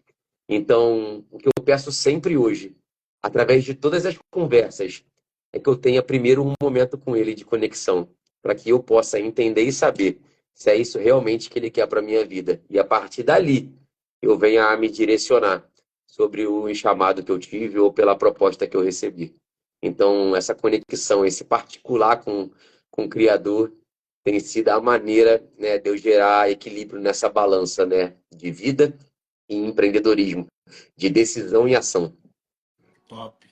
Speaker 2: Então, o que eu peço sempre hoje, através de todas as conversas, é que eu tenha primeiro um momento com ele de conexão, para que eu possa entender e saber se é isso realmente que ele quer para minha vida. E a partir dali, eu venha a me direcionar sobre o chamado que eu tive ou pela proposta que eu recebi. Então, essa conexão, esse particular com o Criador, tem sido a maneira, né, de eu gerar equilíbrio nessa balança, né, de vida e empreendedorismo, de decisão e ação.
Speaker 1: Top.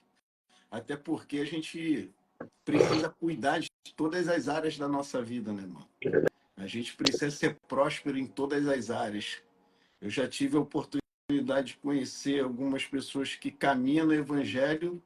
Speaker 1: Até porque a gente precisa cuidar de todas as áreas da nossa vida, né, mano? A gente precisa ser próspero em todas as áreas. Eu já tive a oportunidade de conhecer algumas pessoas que caminham no Evangelho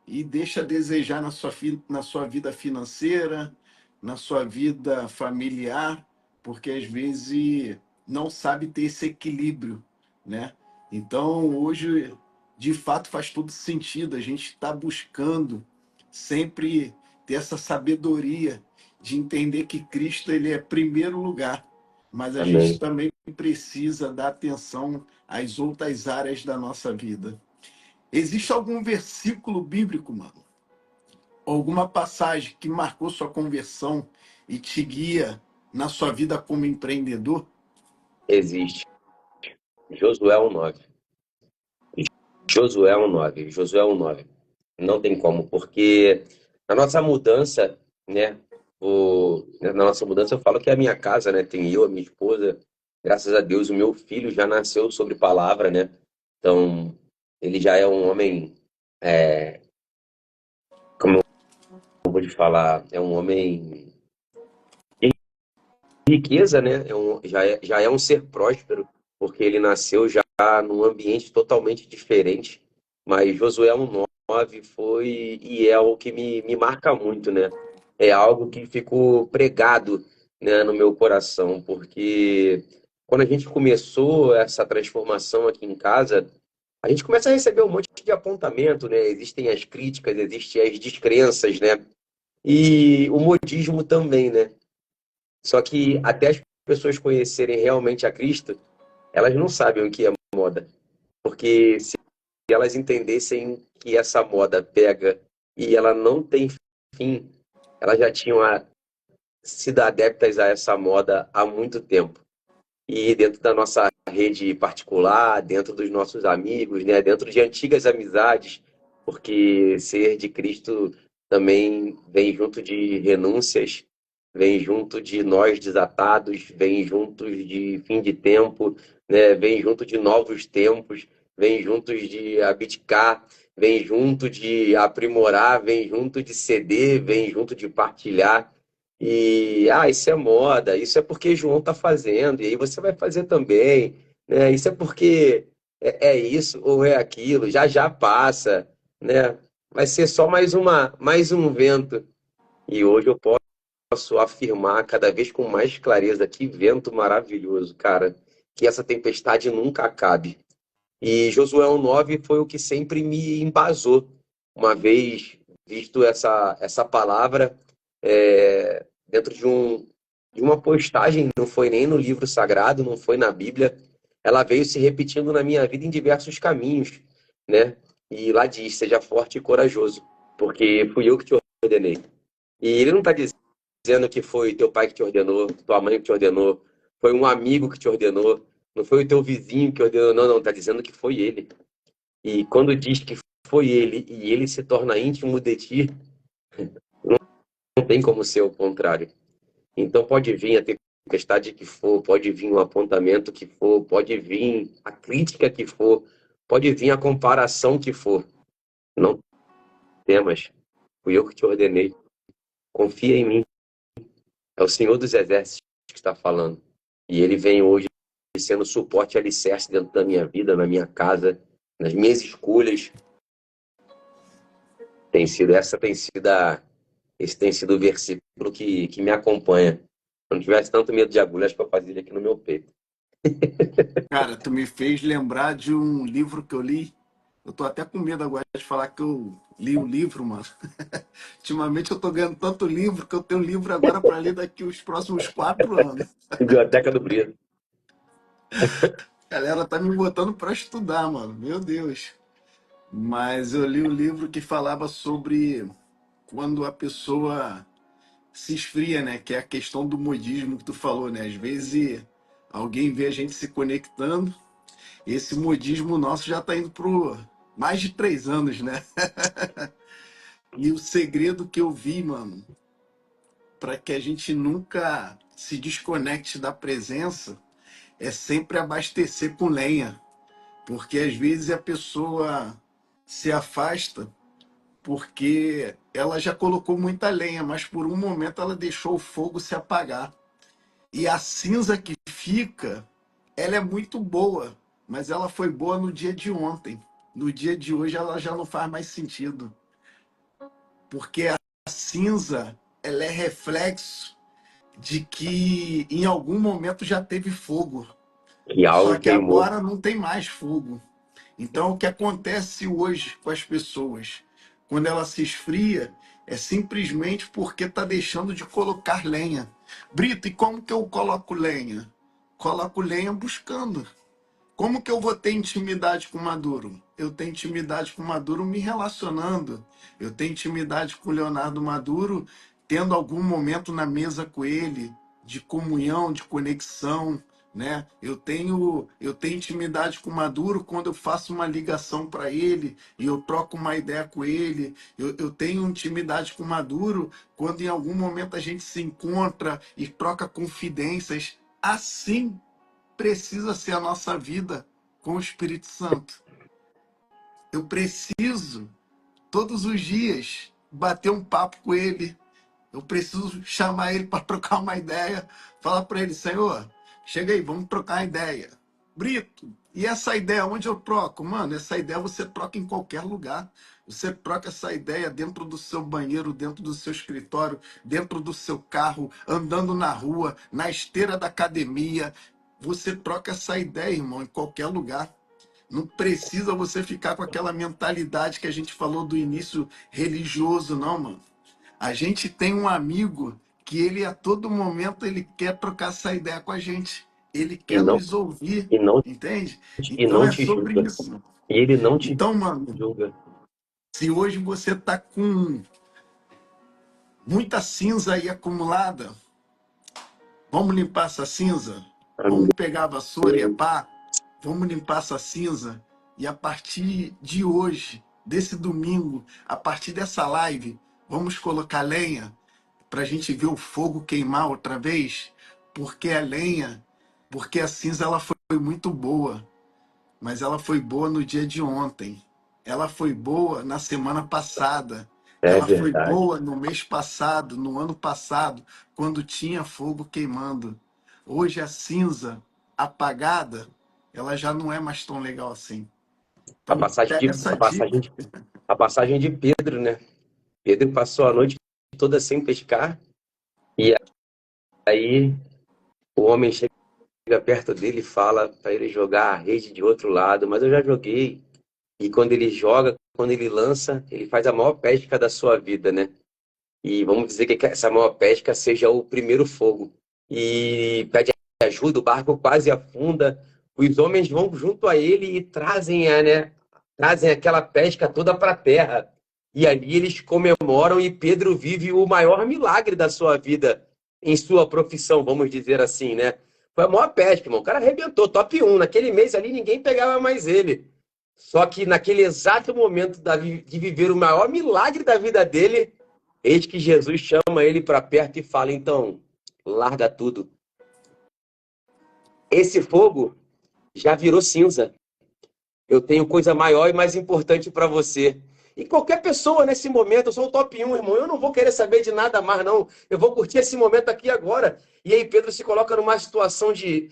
Speaker 1: e deixa a desejar na sua vida financeira, na sua vida familiar, porque às vezes não sabe ter esse equilíbrio, né? Então, hoje, de fato, faz todo sentido. A gente está buscando sempre ter essa sabedoria de entender que Cristo ele é primeiro lugar, mas a gente
Speaker 2: Amém.
Speaker 1: também precisa dar atenção às outras áreas da nossa vida. Existe algum versículo bíblico, mano? Alguma passagem que marcou sua conversão e te guia na sua vida como empreendedor?
Speaker 2: Existe. Josué 1:9. Josué 1:9. Josué 1:9. Não tem como, porque na nossa mudança, né? Na nossa mudança, eu falo que é a minha casa, né? Tem eu, a minha esposa. Graças a Deus, o meu filho já nasceu sobre palavra, né? Então, ele já é um homem, é, como eu vou te falar, é um homem riqueza, né? Já é um ser próspero, porque ele nasceu já num ambiente totalmente diferente. Mas Josué 1:9 foi e é o que me marca muito, né? É algo que ficou pregado, né, no meu coração, porque quando a gente começou essa transformação aqui em casa, a gente começa a receber um monte de apontamento, né? Existem as críticas, existem as descrenças, né? E o modismo também, né? Só que até as pessoas conhecerem realmente a Cristo, elas não sabem o que é moda. Porque se elas entendessem que essa moda pega e ela não tem fim, elas já tinham sido adeptas a essa moda há muito tempo. E dentro da nossa rede particular, dentro dos nossos amigos, né, dentro de antigas amizades, porque ser de Cristo também vem junto de renúncias, vem junto de nós desatados, vem junto de fim de tempo, né? Vem junto de novos tempos, vem junto de abdicar, vem junto de aprimorar, vem junto de ceder, vem junto de partilhar. E isso é moda, isso é porque João está fazendo, e aí você vai fazer também, né? Isso é porque é isso ou é aquilo, já já passa, né? Vai ser só mais um vento. E hoje eu posso afirmar cada vez com mais clareza que vento maravilhoso, cara, que essa tempestade nunca acabe. E Josué 1:9 foi o que sempre me embasou. Uma vez visto essa palavra dentro de uma postagem, não foi nem no livro sagrado, não foi na Bíblia, ela veio se repetindo na minha vida em diversos caminhos, né? E lá diz: seja forte e corajoso, porque fui eu que te ordenei. E ele não está dizendo que foi teu pai que te ordenou, tua mãe que te ordenou, foi um amigo que te ordenou, não foi o teu vizinho que ordenou, não, está dizendo que foi ele. E quando diz que foi ele e ele se torna íntimo de ti, não tem como ser o contrário. Então pode vir a tempestade que for, pode vir o apontamento que for, pode vir a crítica que for, pode vir a comparação que for. Não temas, fui eu que te ordenei. Confia em mim. É o Senhor dos Exércitos que está falando. E ele vem hoje sendo suporte e alicerce dentro da minha vida, na minha casa, nas minhas escolhas. Esse tem sido o versículo que me acompanha. Se eu não tivesse tanto medo de agulha, acho que eu fazia ele aqui no meu peito.
Speaker 1: Cara, tu me fez lembrar de um livro que eu li. Eu tô até com medo agora de falar que eu li o livro, mano. Ultimamente eu tô ganhando tanto livro que eu tenho livro agora para ler daqui os próximos 4 anos.
Speaker 2: Biblioteca do Brito.
Speaker 1: A galera tá me botando para estudar, mano. Meu Deus. Mas eu li um livro que falava sobre quando a pessoa se esfria, né? Que é a questão do modismo que tu falou, né? Às vezes alguém vê a gente se conectando. Esse modismo nosso já tá indo pro mais de 3 anos, né? E o segredo que eu vi, mano, para que a gente nunca se desconecte da presença é sempre abastecer com lenha. Porque às vezes a pessoa se afasta porque ela já colocou muita lenha, mas por um momento ela deixou o fogo se apagar. E a cinza que fica, ela é muito boa, mas ela foi boa no dia de ontem. No dia de hoje ela já não faz mais sentido, porque a cinza, ela é reflexo de que em algum momento já teve fogo,
Speaker 2: Que
Speaker 1: só
Speaker 2: algo
Speaker 1: que
Speaker 2: queimou.
Speaker 1: agora não tem mais fogo. Então, o que acontece hoje com as pessoas, quando ela se esfria, é simplesmente porque está deixando de colocar lenha. Brito, e como que eu coloco lenha? Coloco lenha buscando. Como que eu vou ter intimidade com o Maduro? Eu tenho intimidade com o Maduro me relacionando. Eu tenho intimidade com o Leonardo Maduro tendo algum momento na mesa com ele, de comunhão, de conexão, né? Eu tenho intimidade com o Maduro quando eu faço uma ligação para ele e eu troco uma ideia com ele. Eu tenho intimidade com o Maduro quando em algum momento a gente se encontra e troca confidências. Assim precisa ser a nossa vida com o Espírito Santo. Eu preciso, todos os dias, bater um papo com ele. Eu preciso chamar ele para trocar uma ideia. Falar para ele: Senhor, chega aí, vamos trocar uma ideia. Brito, e essa ideia onde eu troco? Mano, essa ideia você troca em qualquer lugar. Você troca essa ideia dentro do seu banheiro, dentro do seu escritório, dentro do seu carro, andando na rua, na esteira da academia. Você troca essa ideia, irmão, em qualquer lugar. Não precisa você ficar com aquela mentalidade que a gente falou do início religioso, não, mano. A gente tem um amigo que ele a todo momento ele quer trocar essa ideia com a gente. Ele
Speaker 2: E
Speaker 1: quer
Speaker 2: não,
Speaker 1: nos ouvir,
Speaker 2: e não,
Speaker 1: entende?
Speaker 2: e
Speaker 1: Então
Speaker 2: não
Speaker 1: é
Speaker 2: te
Speaker 1: sobre
Speaker 2: julga.
Speaker 1: isso.
Speaker 2: E ele não te
Speaker 1: Então, mano,
Speaker 2: julga.
Speaker 1: se hoje você tá com muita cinza aí acumulada, vamos limpar essa cinza? Vamos pegar a vassoura e a
Speaker 2: Amém.
Speaker 1: pá? Vamos limpar essa cinza? E a partir de hoje, desse domingo, a partir dessa live, vamos colocar lenha para a gente ver o fogo queimar outra vez? Porque a lenha, porque a cinza ela foi muito boa, mas ela foi boa no dia de ontem. Ela foi boa na semana passada.
Speaker 2: É
Speaker 1: Ela foi
Speaker 2: verdade.
Speaker 1: boa no mês passado, no ano passado, quando tinha fogo queimando. Hoje a cinza apagada, ela já não é mais tão legal assim.
Speaker 2: A
Speaker 1: Então
Speaker 2: passagem
Speaker 1: pega
Speaker 2: de,
Speaker 1: essa
Speaker 2: a passagem
Speaker 1: dica.
Speaker 2: de, a passagem de Pedro, né? Pedro passou a noite toda sem pescar, e aí o homem chega perto dele e fala para ele jogar a rede de outro lado, mas eu já joguei. E quando ele joga, quando ele lança, ele faz a maior pesca da sua vida, né? E vamos dizer que essa maior pesca seja o primeiro fogo. E pede ajuda, o barco quase afunda. Os homens vão junto a ele e trazem, né? Trazem aquela pesca toda para a terra. E ali eles comemoram e Pedro vive o maior milagre da sua vida em sua profissão, vamos dizer assim, né? Foi a maior pesca, irmão. O cara arrebentou, top 1. Naquele mês ali ninguém pegava mais ele. Só que naquele exato momento de viver o maior milagre da vida dele, eis que Jesus chama ele para perto e fala: então, larga tudo. Esse fogo já virou cinza. Eu tenho coisa maior e mais importante para você. E qualquer pessoa nesse momento, eu sou o top 1, irmão. Eu não vou querer saber de nada mais, não. Eu vou curtir esse momento aqui agora. E aí, Pedro se coloca numa situação de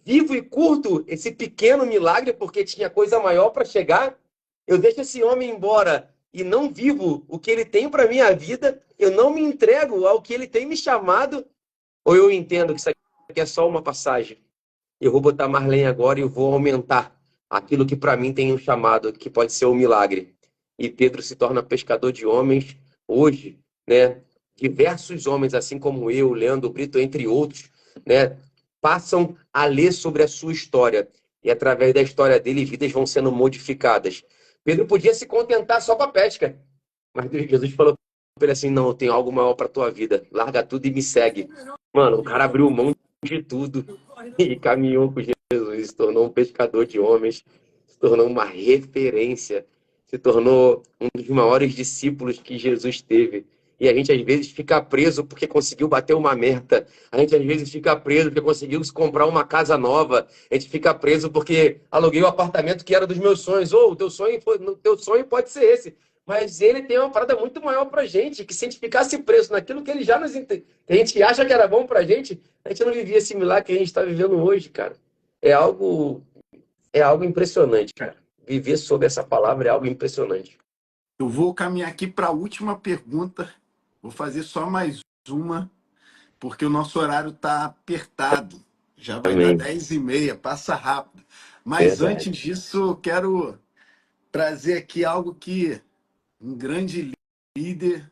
Speaker 2: vivo e curto esse pequeno milagre, porque tinha coisa maior para chegar. Eu deixo esse homem embora e não vivo o que ele tem para minha vida. Eu não me entrego ao que ele tem me chamado. Ou eu entendo que isso aqui é só uma passagem. Eu vou botar mais lenha agora e eu vou aumentar aquilo que para mim tem um chamado, que pode ser um milagre. E Pedro se torna pescador de homens hoje, né? Diversos homens, assim como eu, Leandro Brito, entre outros, né? Passam a ler sobre a sua história. E através da história dele, vidas vão sendo modificadas. Pedro podia se contentar só com a pesca, mas Jesus falou para ele assim: não, eu tenho algo maior para tua vida. Larga tudo e me segue. Mano, o cara abriu mão de tudo e caminhou com Jesus, se tornou um pescador de homens, se tornou uma referência, se tornou um dos maiores discípulos que Jesus teve. E a gente às vezes fica preso porque conseguiu bater uma meta. A gente às vezes fica preso porque conseguiu se comprar uma casa nova. A gente fica preso porque aluguei o apartamento que era dos meus sonhos. Ou o teu sonho pode ser esse. Mas ele tem uma parada muito maior pra gente, que se a gente ficasse preso naquilo que ele já nos que a gente acha que era bom pra gente, a gente não vivia esse milagre que a gente está vivendo hoje, cara. É algo, é algo impressionante, cara. Viver sob essa palavra é algo impressionante.
Speaker 1: Eu vou caminhar aqui para a última pergunta. Vou fazer só mais uma, porque o nosso horário está apertado. Já vai dar
Speaker 2: Amém.
Speaker 1: 10h30, passa rápido. Mas
Speaker 2: Verdade.
Speaker 1: antes disso, eu quero trazer aqui algo que um grande líder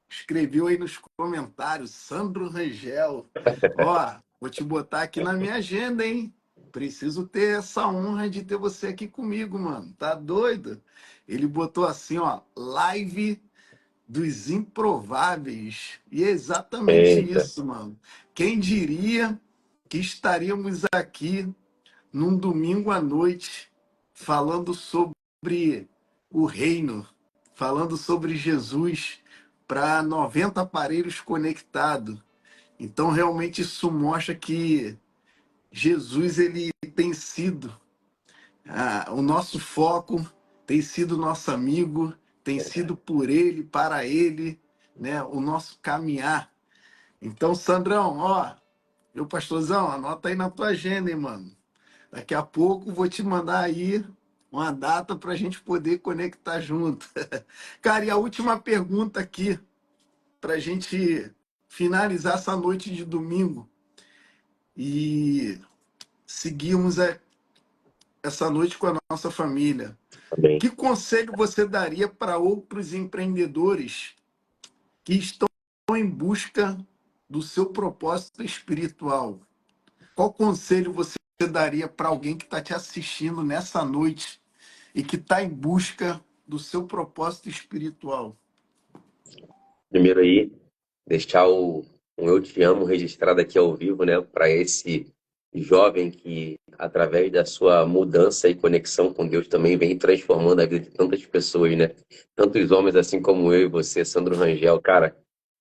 Speaker 1: escreveu aí nos comentários, Sandro Rangel. Ó, vou te botar aqui na minha agenda, hein? Preciso ter essa honra de ter você aqui comigo, mano. Tá doido? Ele botou assim, ó, live dos improváveis. E é exatamente
Speaker 2: Eita.
Speaker 1: isso, mano. Quem diria que estaríamos aqui num domingo à noite falando sobre o reino, falando sobre Jesus para 90 aparelhos conectados. Então, realmente isso mostra que Jesus ele tem sido o nosso foco, tem sido nosso amigo, tem sido por ele, para ele, né, o nosso caminhar. Então, Sandrão, ó, meu pastorzão, anota aí na tua agenda, hein, mano. Daqui a pouco vou te mandar aí uma data para a gente poder conectar junto. Cara, e a última pergunta aqui, para a gente finalizar essa noite de domingo e seguirmos essa noite com a nossa família.
Speaker 2: Amém.
Speaker 1: Que conselho você daria para outros empreendedores que estão em busca do seu propósito espiritual? Qual conselho você daria para alguém que está te assistindo nessa noite e que está em busca do seu propósito espiritual?
Speaker 2: Primeiro aí, deixar um Eu Te Amo registrado aqui ao vivo, né? Para esse jovem que, através da sua mudança e conexão com Deus, também vem transformando a vida de tantas pessoas, né? Tantos homens assim como eu e você, Sandro Rangel. Cara,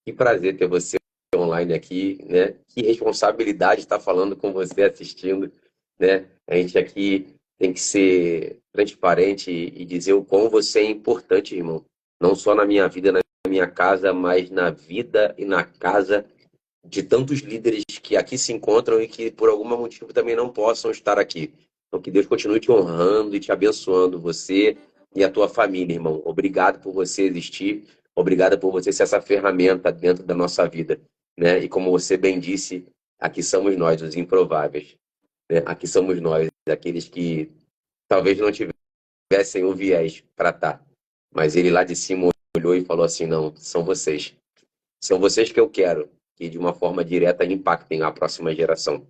Speaker 2: que prazer ter você online aqui, né? Que responsabilidade estar falando com você, assistindo, né? A gente aqui tem que ser transparente e dizer o quão você é importante, irmão. Não só na minha vida, na minha casa, mas na vida e na casa de tantos líderes que aqui se encontram e que por algum motivo também não possam estar aqui. Então que Deus continue te honrando e te abençoando, você e a tua família, irmão. Obrigado por você existir, obrigado por você ser essa ferramenta dentro da nossa vida, né? E como você bem disse, aqui somos nós, os improváveis, né? Aqui somos nós, aqueles que talvez não tivessem o viés para estar. Mas ele lá de cima olhou e falou assim, não, são vocês. São vocês que eu quero que de uma forma direta impactem a próxima geração.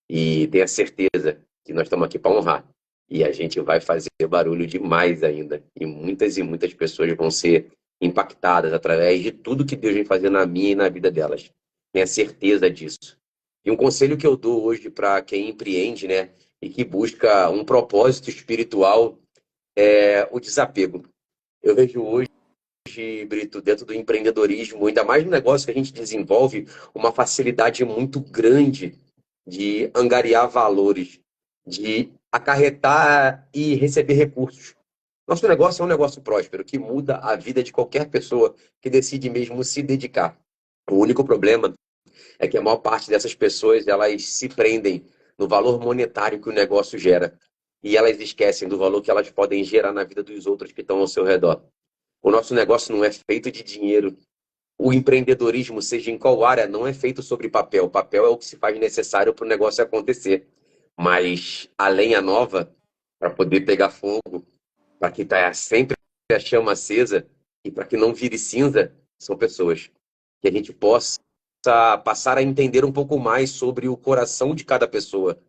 Speaker 2: E tenha certeza que nós estamos aqui para honrar. E a gente vai fazer barulho demais ainda. E muitas pessoas vão ser impactadas através de tudo que Deus vem fazer na minha e na vida delas. Tenha certeza disso. E um conselho que eu dou hoje para quem empreende, né, e que busca um propósito espiritual é o desapego. Eu vejo hoje, Brito, dentro do empreendedorismo, ainda mais no negócio que a gente desenvolve, uma facilidade muito grande de angariar valores, de acarretar e receber recursos. Nosso negócio é um negócio próspero, que muda a vida de qualquer pessoa que decide mesmo se dedicar. O único problema é que a maior parte dessas pessoas, elas se prendem no valor monetário que o negócio gera. E elas esquecem do valor que elas podem gerar na vida dos outros que estão ao seu redor. O nosso negócio não é feito de dinheiro. O empreendedorismo, seja em qual área, não é feito sobre papel. O papel é o que se faz necessário para o negócio acontecer. Mas a lenha nova, para poder pegar fogo, para que tenha sempre a chama acesa e para que não vire cinza, são pessoas. Que a gente possa passar a entender um pouco mais sobre o coração de cada pessoa.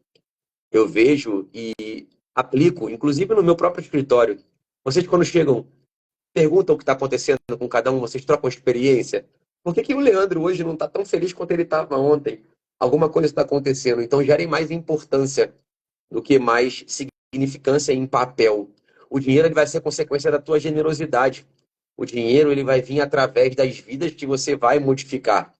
Speaker 2: Eu vejo e aplico, inclusive no meu próprio escritório. Vocês, quando chegam, perguntam o que está acontecendo com cada um, vocês trocam experiência. Por que que o Leandro hoje não está tão feliz quanto ele estava ontem? Alguma coisa está acontecendo. Então, gerem mais importância do que mais significância em papel. O dinheiro ele vai ser consequência da tua generosidade. O dinheiro ele vai vir através das vidas que você vai modificar.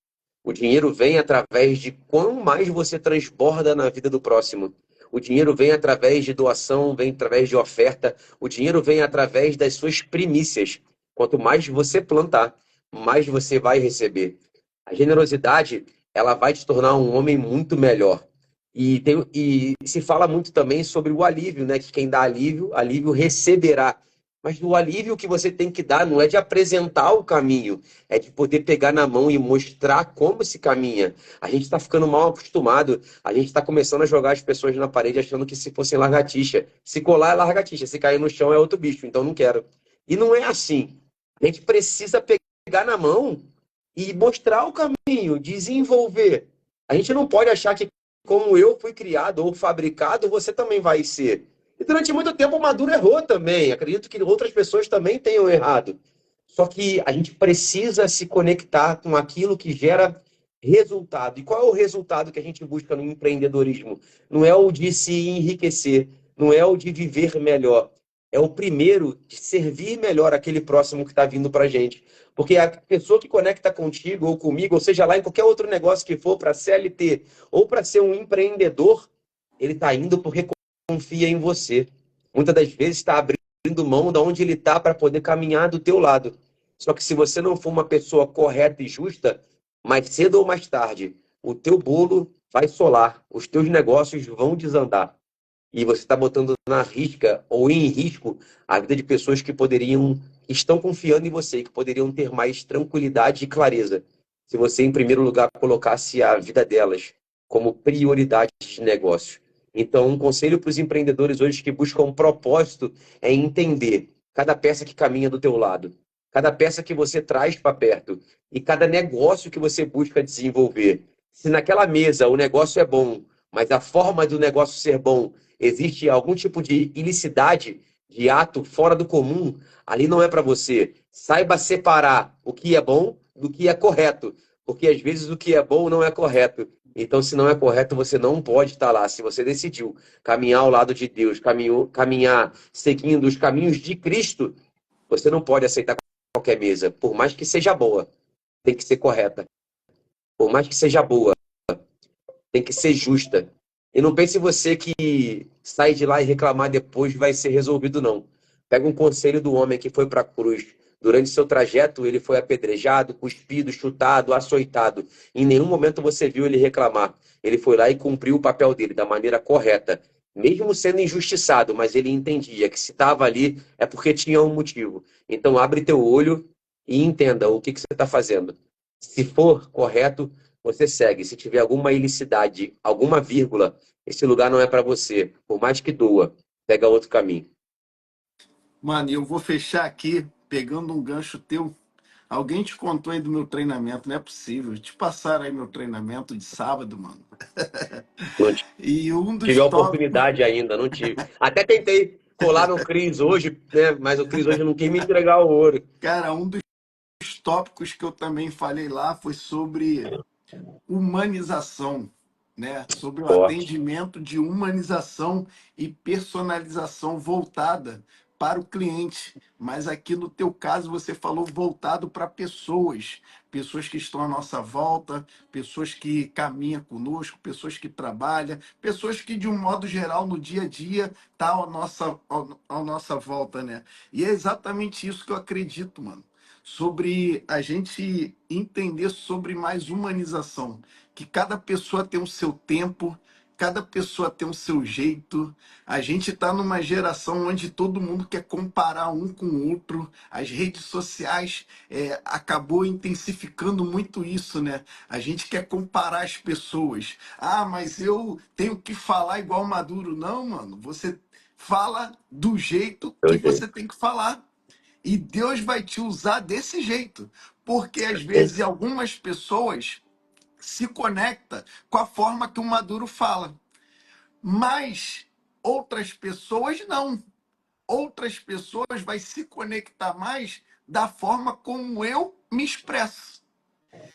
Speaker 2: O dinheiro vem através de quão mais você transborda na vida do próximo. O dinheiro vem através de doação, vem através de oferta. O dinheiro vem através das suas primícias. Quanto mais você plantar, mais você vai receber. A generosidade, ela vai te tornar um homem muito melhor. E se fala muito também sobre o alívio, né? Que quem dá alívio, alívio receberá. Mas o alívio que você tem que dar não é de apresentar o caminho, é de poder pegar na mão e mostrar como se caminha. A gente está ficando mal acostumado, a gente está começando a jogar as pessoas na parede achando que se fossem lagartixa. Se colar é lagartixa, se cair no chão é outro bicho, então não quero. E não é assim. A gente precisa pegar na mão e mostrar o caminho, desenvolver. A gente não pode achar que como eu fui criado ou fabricado, você também vai ser. E durante muito tempo o Maduro errou também. Acredito que outras pessoas também tenham errado. Só que a gente precisa se conectar com aquilo que gera resultado. E qual é o resultado que a gente busca no empreendedorismo? Não é o de se enriquecer, não é o de viver melhor. É o primeiro de servir melhor aquele próximo que está vindo para a gente. Porque a pessoa que conecta contigo ou comigo, ou seja lá em qualquer outro negócio que for, para CLT ou para ser um empreendedor, ele está indo porque confia em você. Muitas das vezes está abrindo mão de onde ele está para poder caminhar do teu lado. Só que se você não for uma pessoa correta e justa, mais cedo ou mais tarde, o teu bolo vai solar, os teus negócios vão desandar. E você está botando na risca ou em risco a vida de pessoas que poderiam, estão confiando em você, que poderiam ter mais tranquilidade e clareza. Se você, em primeiro lugar, colocasse a vida delas como prioridade de negócio. Então, um conselho para os empreendedores hoje que buscam um propósito é entender cada peça que caminha do teu lado, cada peça que você traz para perto e cada negócio que você busca desenvolver. Se naquela mesa o negócio é bom, mas a forma do negócio ser bom existe algum tipo de ilicidade, de ato fora do comum, ali não é para você. Saiba separar o que é bom do que é correto, porque às vezes o que é bom não é correto. Então, se não é correto, você não pode estar lá. Se você decidiu caminhar ao lado de Deus, caminhar seguindo os caminhos de Cristo, você não pode aceitar qualquer mesa, por mais que seja boa, tem que ser correta. Por mais que seja boa, tem que ser justa. E não pense você que sair de lá e reclamar depois vai ser resolvido, não. Pega um conselho do homem que foi para a cruz. Durante seu trajeto, ele foi apedrejado, cuspido, chutado, açoitado. Em nenhum momento você viu ele reclamar. Ele foi lá e cumpriu o papel dele da maneira correta. Mesmo sendo injustiçado, mas ele entendia que se estava ali é porque tinha um motivo. Então abre teu olho e entenda o que você está fazendo. Se for correto, você segue. Se tiver alguma ilicidade, alguma vírgula, esse lugar não é para você. Por mais que doa, pega outro caminho.
Speaker 1: Mano, e eu vou fechar aqui pegando um gancho teu. Alguém te contou aí do meu treinamento, não é possível. Te passaram aí meu treinamento de sábado, mano.
Speaker 2: Não
Speaker 1: E um
Speaker 2: tive
Speaker 1: dos
Speaker 2: a
Speaker 1: tópicos,
Speaker 2: oportunidade ainda, não tive. Até tentei colar no Cris hoje, né? Mas o Cris hoje não quis me entregar o ouro.
Speaker 1: cara, um dos tópicos que eu também falei lá foi sobre humanização, né? Sobre o
Speaker 2: Forte.
Speaker 1: atendimento de humanização e personalização voltada para o cliente. Mas aqui no teu caso você falou voltado para pessoas, pessoas que estão à nossa volta, pessoas que caminham conosco, pessoas que trabalham, pessoas que de um modo geral no dia a dia tá à nossa volta, né? E é exatamente isso que eu acredito, mano, sobre a gente entender sobre mais humanização, que cada pessoa tem o seu tempo, cada pessoa tem o seu jeito. A gente está numa geração onde todo mundo quer comparar um com o outro. As redes sociais acabou intensificando muito isso, né? A gente quer comparar as pessoas. Ah, mas eu tenho que falar igual Maduro. Não, mano. Você fala do jeito
Speaker 2: Eu
Speaker 1: que
Speaker 2: entendo.
Speaker 1: você tem que falar. E Deus vai te usar desse jeito. Porque às vezes algumas pessoas se conectam com a forma que o Maduro fala. Mas outras pessoas não. Outras pessoas vai se conectar mais da forma como eu me expresso.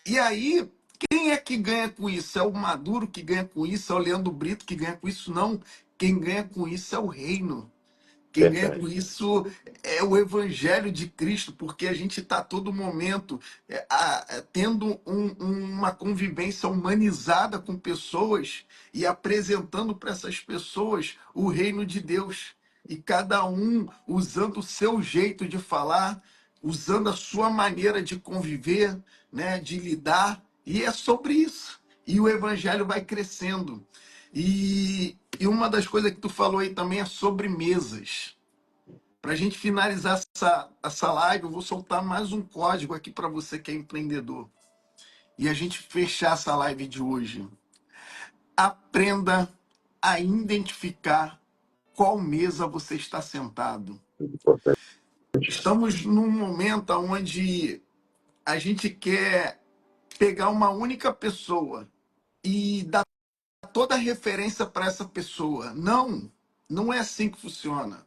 Speaker 1: E aí, quem é que ganha com isso? É o Maduro que ganha com isso? É o Leandro Brito que ganha com isso? Não. Quem ganha com isso é o reino. Quem ganha com
Speaker 2: Verdade.
Speaker 1: isso é o Evangelho de Cristo, porque a gente está a todo momento tendo uma convivência humanizada com pessoas e apresentando para essas pessoas o reino de Deus. E cada um usando o seu jeito de falar, usando a sua maneira de conviver, né, de lidar. E é sobre isso. E o Evangelho vai crescendo. E uma das coisas que tu falou aí também é sobre mesas. Para a gente finalizar essa live, eu vou soltar mais um código aqui para você que é empreendedor. E a gente fechar essa live de hoje. Aprenda a identificar qual mesa você está sentado.
Speaker 2: Importante.
Speaker 1: Estamos num momento onde a gente quer pegar uma única pessoa e dar toda a referência para essa pessoa. Não, não é assim que funciona.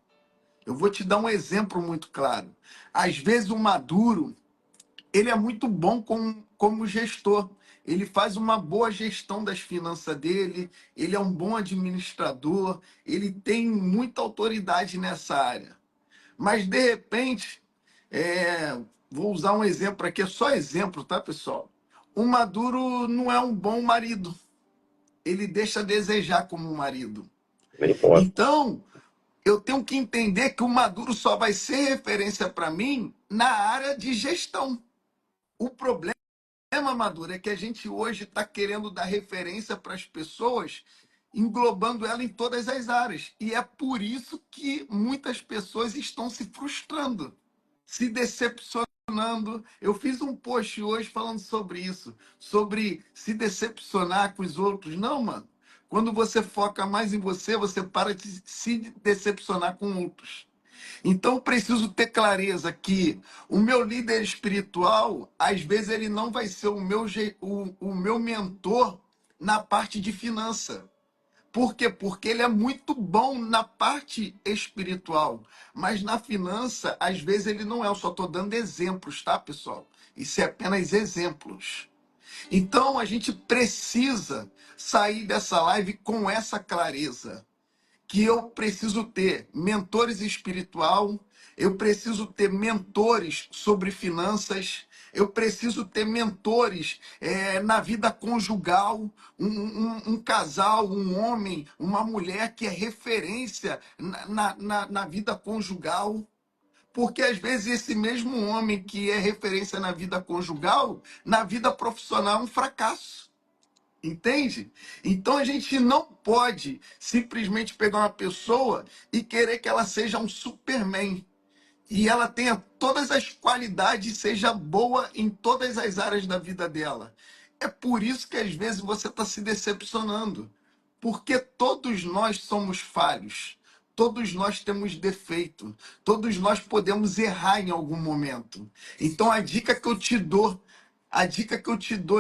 Speaker 1: Eu vou te dar um exemplo muito claro. Às vezes o Maduro, ele é muito bom como gestor. Ele faz uma boa gestão das finanças dele, ele é um bom administrador, ele tem muita autoridade nessa área. Mas, de repente, vou usar um exemplo aqui, é só exemplo, tá, pessoal? O Maduro não é um bom marido. Ele deixa a desejar como um marido.
Speaker 2: Nem pode.
Speaker 1: Então, eu tenho que entender que o Maduro só vai ser referência para mim na área de gestão. O problema, Maduro, é que a gente hoje está querendo dar referência para as pessoas, englobando ela em todas as áreas. E é por isso que muitas pessoas estão se frustrando, se decepcionando. Eu fiz um post hoje falando sobre isso, sobre se decepcionar com os outros. Não, mano. Quando você foca mais em você, você para de se decepcionar com outros. Então, eu preciso ter clareza que o meu líder espiritual, às vezes, ele não vai ser o meu mentor na parte de finança. Por quê? Porque ele é muito bom na parte espiritual, mas na finança, às vezes, ele não é. Eu só estou dando exemplos, tá, pessoal? Isso é apenas exemplos. Então a gente precisa sair dessa live com essa clareza, que eu preciso ter mentores espiritual, eu preciso ter mentores sobre finanças, eu preciso ter mentores na vida conjugal, um casal, um homem, uma mulher que é referência na vida conjugal. Porque às vezes esse mesmo homem que é referência na vida conjugal, na vida profissional é um fracasso. Entende? Então a gente não pode simplesmente pegar uma pessoa e querer que ela seja um Superman e ela tenha todas as qualidades e seja boa em todas as áreas da vida dela. É por isso que às vezes você está se decepcionando, porque todos nós somos falhos, todos nós temos defeito, todos nós podemos errar em algum momento. Então a dica que eu te dou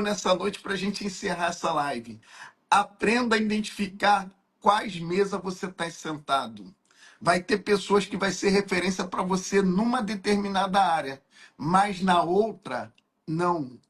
Speaker 1: nessa noite para a gente encerrar essa live, aprenda a identificar quais mesas você está sentado. Vai ter pessoas que vai ser referência para você numa determinada área, mas na outra, não.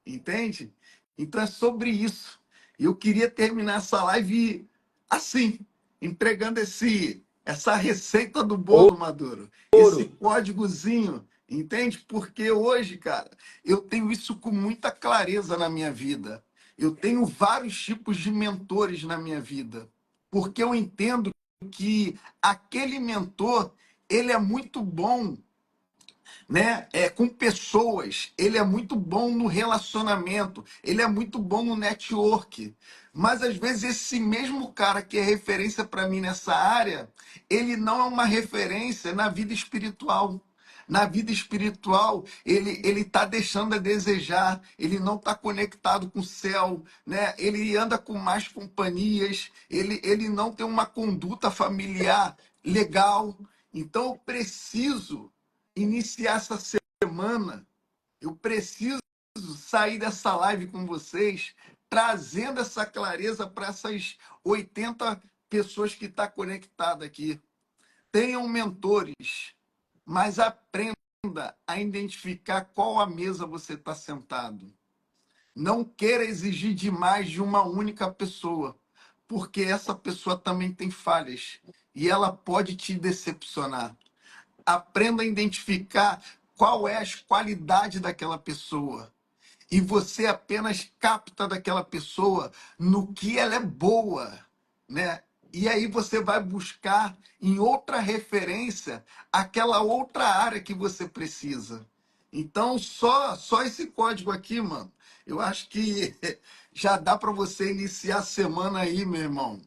Speaker 1: Entende? Então é sobre isso. Eu queria terminar essa live assim, entregando essa receita do bolo, Maduro. Esse
Speaker 2: Ouro.
Speaker 1: códigozinho, entende? Porque hoje, cara, eu tenho isso com muita clareza na minha vida. Eu tenho vários tipos de mentores na minha vida. Porque eu entendo que aquele mentor, ele é muito bom, né? Com pessoas, ele é muito bom no relacionamento, ele é muito bom no network. Mas às vezes esse mesmo cara que é referência para mim nessa área, ele não é uma referência na vida espiritual. Na vida espiritual, ele está deixando a desejar, ele não está conectado com o céu, né? Ele anda com más companhias, ele não tem uma conduta familiar legal. Então eu preciso iniciar essa semana, eu preciso sair dessa live com vocês, trazendo essa clareza para essas 80 pessoas que estão conectadas aqui. Tenham mentores, mas aprenda a identificar qual a mesa você está sentado. Não queira exigir demais de uma única pessoa, porque essa pessoa também tem falhas e ela pode te decepcionar. Aprenda a identificar qual é as qualidades daquela pessoa. E você apenas capta daquela pessoa no que ela é boa, né? E aí você vai buscar em outra referência aquela outra área que você precisa. Então, só esse código aqui, mano, eu acho que já dá para você iniciar a semana aí, meu irmão,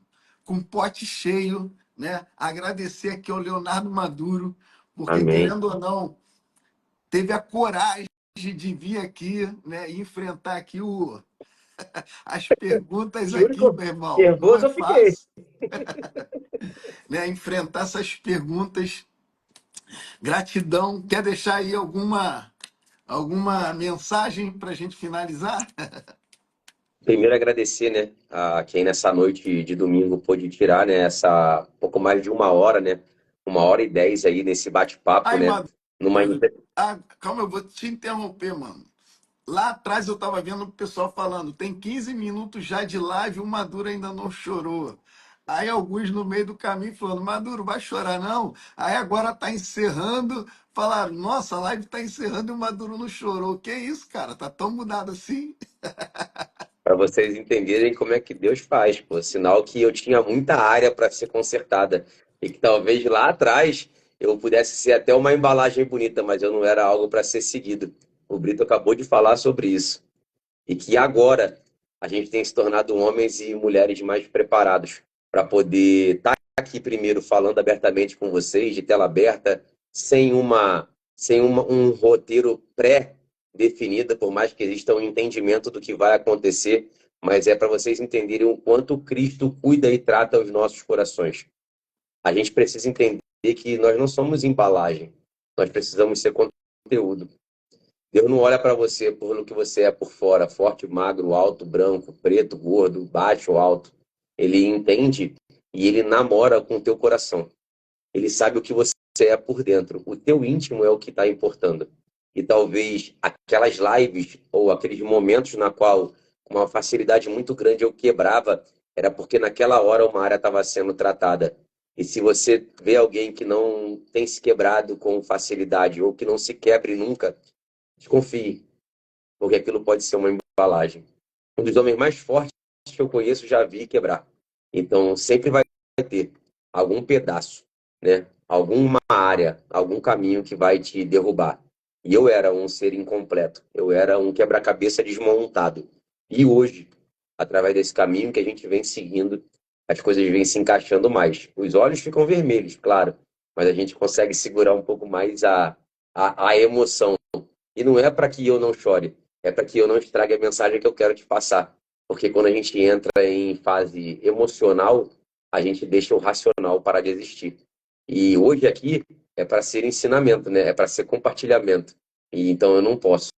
Speaker 1: com pote cheio, né? Agradecer aqui ao Leonardo Maduro, porque
Speaker 2: Amém.
Speaker 1: querendo ou não, teve a coragem de vir aqui, né, e enfrentar aqui as perguntas
Speaker 2: Juro que
Speaker 1: aqui,
Speaker 2: eu
Speaker 1: meu irmão. Não é
Speaker 2: nervoso eu fiquei.
Speaker 1: fácil, né, enfrentar essas perguntas. Gratidão. Quer deixar aí alguma mensagem para a gente finalizar?
Speaker 2: Primeiro agradecer, né, a quem nessa noite de domingo pôde tirar, né, essa pouco mais de 1 hora, né, 1 hora e 10 aí nesse bate-papo,
Speaker 1: Ai,
Speaker 2: né,
Speaker 1: Maduro,
Speaker 2: numa
Speaker 1: calma, eu vou te interromper, mano. Lá atrás eu estava vendo o pessoal falando, tem 15 minutos já de live, o Maduro ainda não chorou. Aí alguns no meio do caminho falando, Maduro, vai chorar não? Aí agora está encerrando, falaram, nossa, a live está encerrando e o Maduro não chorou. Que isso, cara? Tá tão mudado assim?
Speaker 2: para vocês entenderem como é que Deus faz, pô. Sinal que eu tinha muita área para ser consertada e que talvez lá atrás eu pudesse ser até uma embalagem bonita, mas eu não era algo para ser seguido. O Brito acabou de falar sobre isso. E que agora a gente tem se tornado homens e mulheres mais preparados para poder estar aqui primeiro falando abertamente com vocês, de tela aberta, sem um roteiro pré-definido, por mais que exista um entendimento do que vai acontecer, mas é para vocês entenderem o quanto Cristo cuida e trata os nossos corações. A gente precisa entender que nós não somos embalagem, nós precisamos ser conteúdo. Deus não olha para você pelo que você é por fora, forte, magro, alto, branco, preto, gordo, baixo ou alto. Ele entende e ele namora com o teu coração. Ele sabe o que você é por dentro. O teu íntimo é o que está importando. E talvez aquelas lives ou aqueles momentos na qual, com uma facilidade muito grande, eu quebrava, era porque naquela hora uma área estava sendo tratada. E se você vê alguém que não tem se quebrado com facilidade ou que não se quebre nunca, desconfie, porque aquilo pode ser uma embalagem. Um dos homens mais fortes que eu conheço já vi quebrar. Então sempre vai ter algum pedaço, né? Alguma área, algum caminho que vai te derrubar. E eu era um ser incompleto, eu era um quebra-cabeça desmontado. E hoje, através desse caminho que a gente vem seguindo, as coisas vêm se encaixando mais. Os olhos ficam vermelhos, claro, mas a gente consegue segurar um pouco mais a emoção. E não é para que eu não chore, é para que eu não estrague a mensagem que eu quero te passar. Porque quando a gente entra em fase emocional, a gente deixa o racional parar de existir. E hoje aqui é para ser ensinamento, né? É para ser compartilhamento. E então eu não posso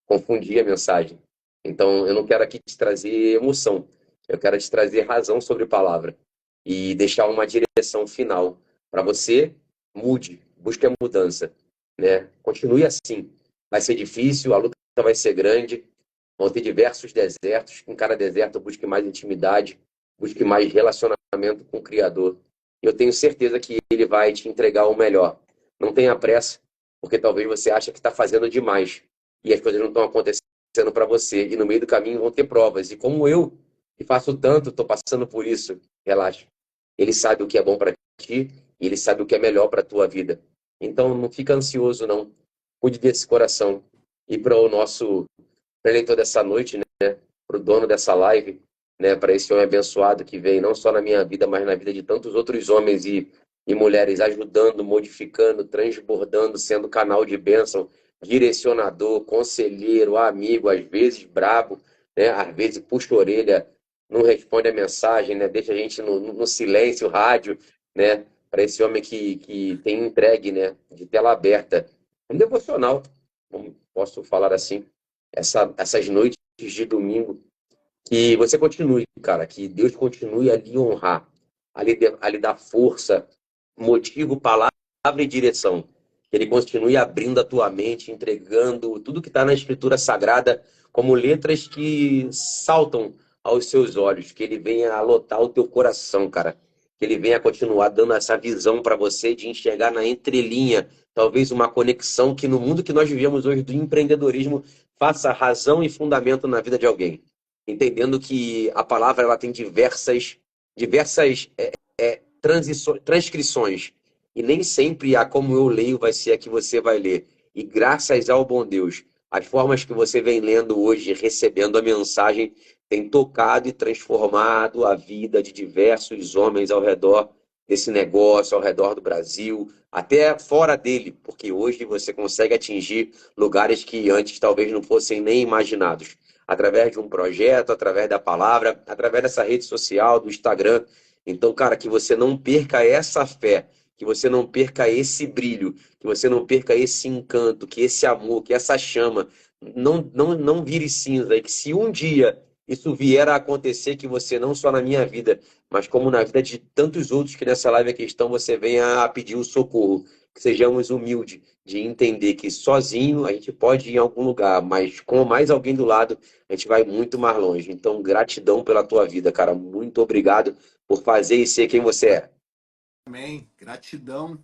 Speaker 2: confundir a mensagem. Então eu não quero aqui te trazer emoção. Eu quero te trazer razão sobre palavra e deixar uma direção final para você. Mude, busque a mudança, né? Continue assim. Vai ser difícil, a luta vai ser grande, vão ter diversos desertos. Em cada deserto, busque mais intimidade, busque mais relacionamento com o Criador. Eu tenho certeza que Ele vai te entregar o melhor. Não tenha pressa, porque talvez você ache que está fazendo demais e as coisas não estão acontecendo para você. E no meio do caminho vão ter provas. E como eu, que faço tanto, estou passando por isso, relaxa. Ele sabe o que é bom para ti e Ele sabe o que é melhor para a tua vida. Então não fica ansioso, não. Cuide desse coração. E para o nosso eleitor dessa noite, né? Para o dono dessa live, né? Para esse homem abençoado que vem não só na minha vida, mas na vida de tantos outros homens e mulheres, ajudando, modificando, transbordando, sendo canal de bênção, direcionador, conselheiro, amigo, às vezes brabo, né? Às vezes puxa a orelha, não responde a mensagem, né? Deixa a gente no silêncio, rádio, né? Para esse homem que tem entregue, né? De tela aberta. Um devocional, posso falar assim, essas noites de domingo, que você continue, cara, que Deus continue a lhe honrar, a lhe dar força, motivo, palavra e direção. Que Ele continue abrindo a tua mente, entregando tudo que está na Escritura Sagrada como letras que saltam aos seus olhos, que Ele venha a lotar o teu coração, cara. Que Ele venha continuar dando essa visão para você de enxergar na entrelinha, talvez uma conexão que no mundo que nós vivemos hoje do empreendedorismo faça razão e fundamento na vida de alguém, entendendo que a palavra ela tem diversas transcrições e nem sempre a como eu leio vai ser a que você vai ler. E graças ao bom Deus, as formas que você vem lendo hoje, recebendo a mensagem, tem tocado e transformado a vida de diversos homens ao redor desse negócio, ao redor do Brasil, até fora dele, porque hoje você consegue atingir lugares que antes talvez não fossem nem imaginados através de um projeto, através da palavra, através dessa rede social, do Instagram. Então, cara, que você não perca essa fé, que você não perca esse brilho, que você não perca esse encanto, que esse amor, que essa chama não vire cinza. E que se um dia isso vier a acontecer, que você não só na minha vida, mas como na vida de tantos outros que nessa live aqui estão, você venha a pedir o socorro. Que sejamos humildes de entender que sozinho a gente pode ir em algum lugar, mas com mais alguém do lado, a gente vai muito mais longe. Então, gratidão pela tua vida, cara. Muito obrigado por fazer e ser quem você é.
Speaker 1: Amém. Gratidão.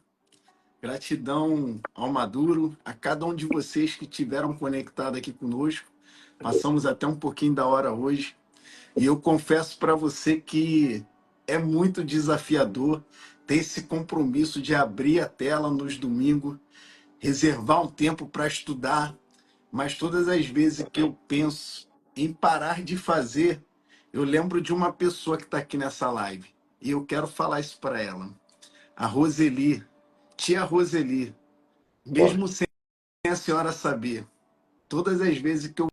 Speaker 1: Gratidão ao Maduro, a cada um de vocês que tiveram conectado aqui conosco. Passamos até um pouquinho da hora hoje. E eu confesso para você que é muito desafiador ter esse compromisso de abrir a tela nos domingos, reservar um tempo para estudar, mas todas as vezes que eu penso em parar de fazer, eu lembro de uma pessoa que está aqui nessa live. E eu quero falar isso para ela. A Roseli, tia Roseli, mesmo sem a senhora saber, todas as vezes que eu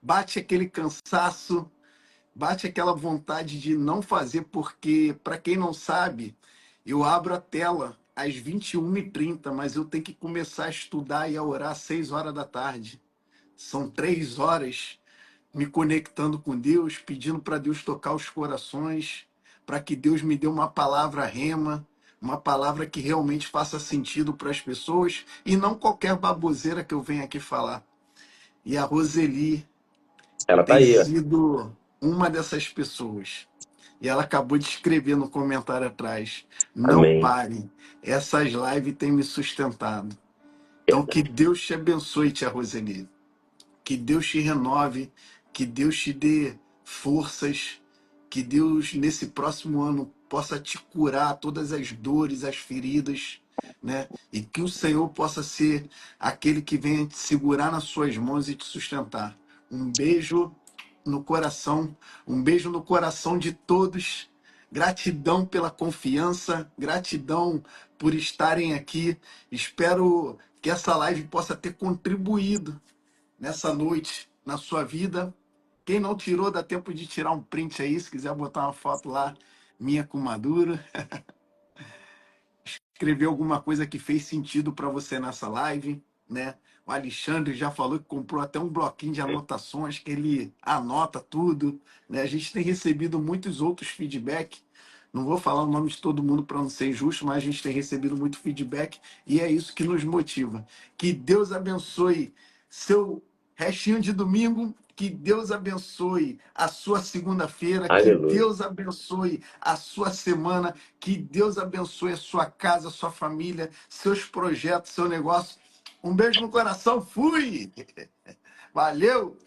Speaker 1: bate aquele cansaço, bate aquela vontade de não fazer, porque, para quem não sabe, eu abro a tela às 21h30, mas eu tenho que começar a estudar e a orar às 6 horas da tarde. São 3 horas me conectando com Deus, pedindo para Deus tocar os corações, para que Deus me dê uma palavra rema, uma palavra que realmente faça sentido para as pessoas e não qualquer baboseira que eu venha aqui falar. E a Roseli
Speaker 2: Ela tá
Speaker 1: tem
Speaker 2: aí, ó.
Speaker 1: sido uma dessas pessoas. E ela acabou de escrever no comentário atrás: não
Speaker 2: Amém.
Speaker 1: pare, essas lives têm me sustentado. Então, que Deus te abençoe, tia Roseli. Que Deus te renove, que Deus te dê forças, que Deus, nesse próximo ano, possa te curar todas as dores, as feridas, né? E que o Senhor possa ser aquele que venha te segurar nas suas mãos e te sustentar. Um beijo no coração, um beijo no coração de todos. Gratidão pela confiança, gratidão por estarem aqui. Espero que essa live possa ter contribuído nessa noite na sua vida. Quem não tirou, dá tempo de tirar um print aí, se quiser botar uma foto lá, minha com Maduro. Escrever alguma coisa que fez sentido para você nessa live, né? O Alexandre já falou que comprou até um bloquinho de anotações, que ele anota tudo, né? A gente tem recebido muitos outros feedback. Não vou falar o nome de todo mundo para não ser injusto, mas a gente tem recebido muito feedback e é isso que nos motiva. Que Deus abençoe seu restinho de domingo, que Deus abençoe a sua segunda-feira, que
Speaker 2: Aleluia.
Speaker 1: Deus abençoe a sua semana, que Deus abençoe a sua casa, a sua família, seus projetos, seu negócio. Um beijo no coração, fui! Valeu!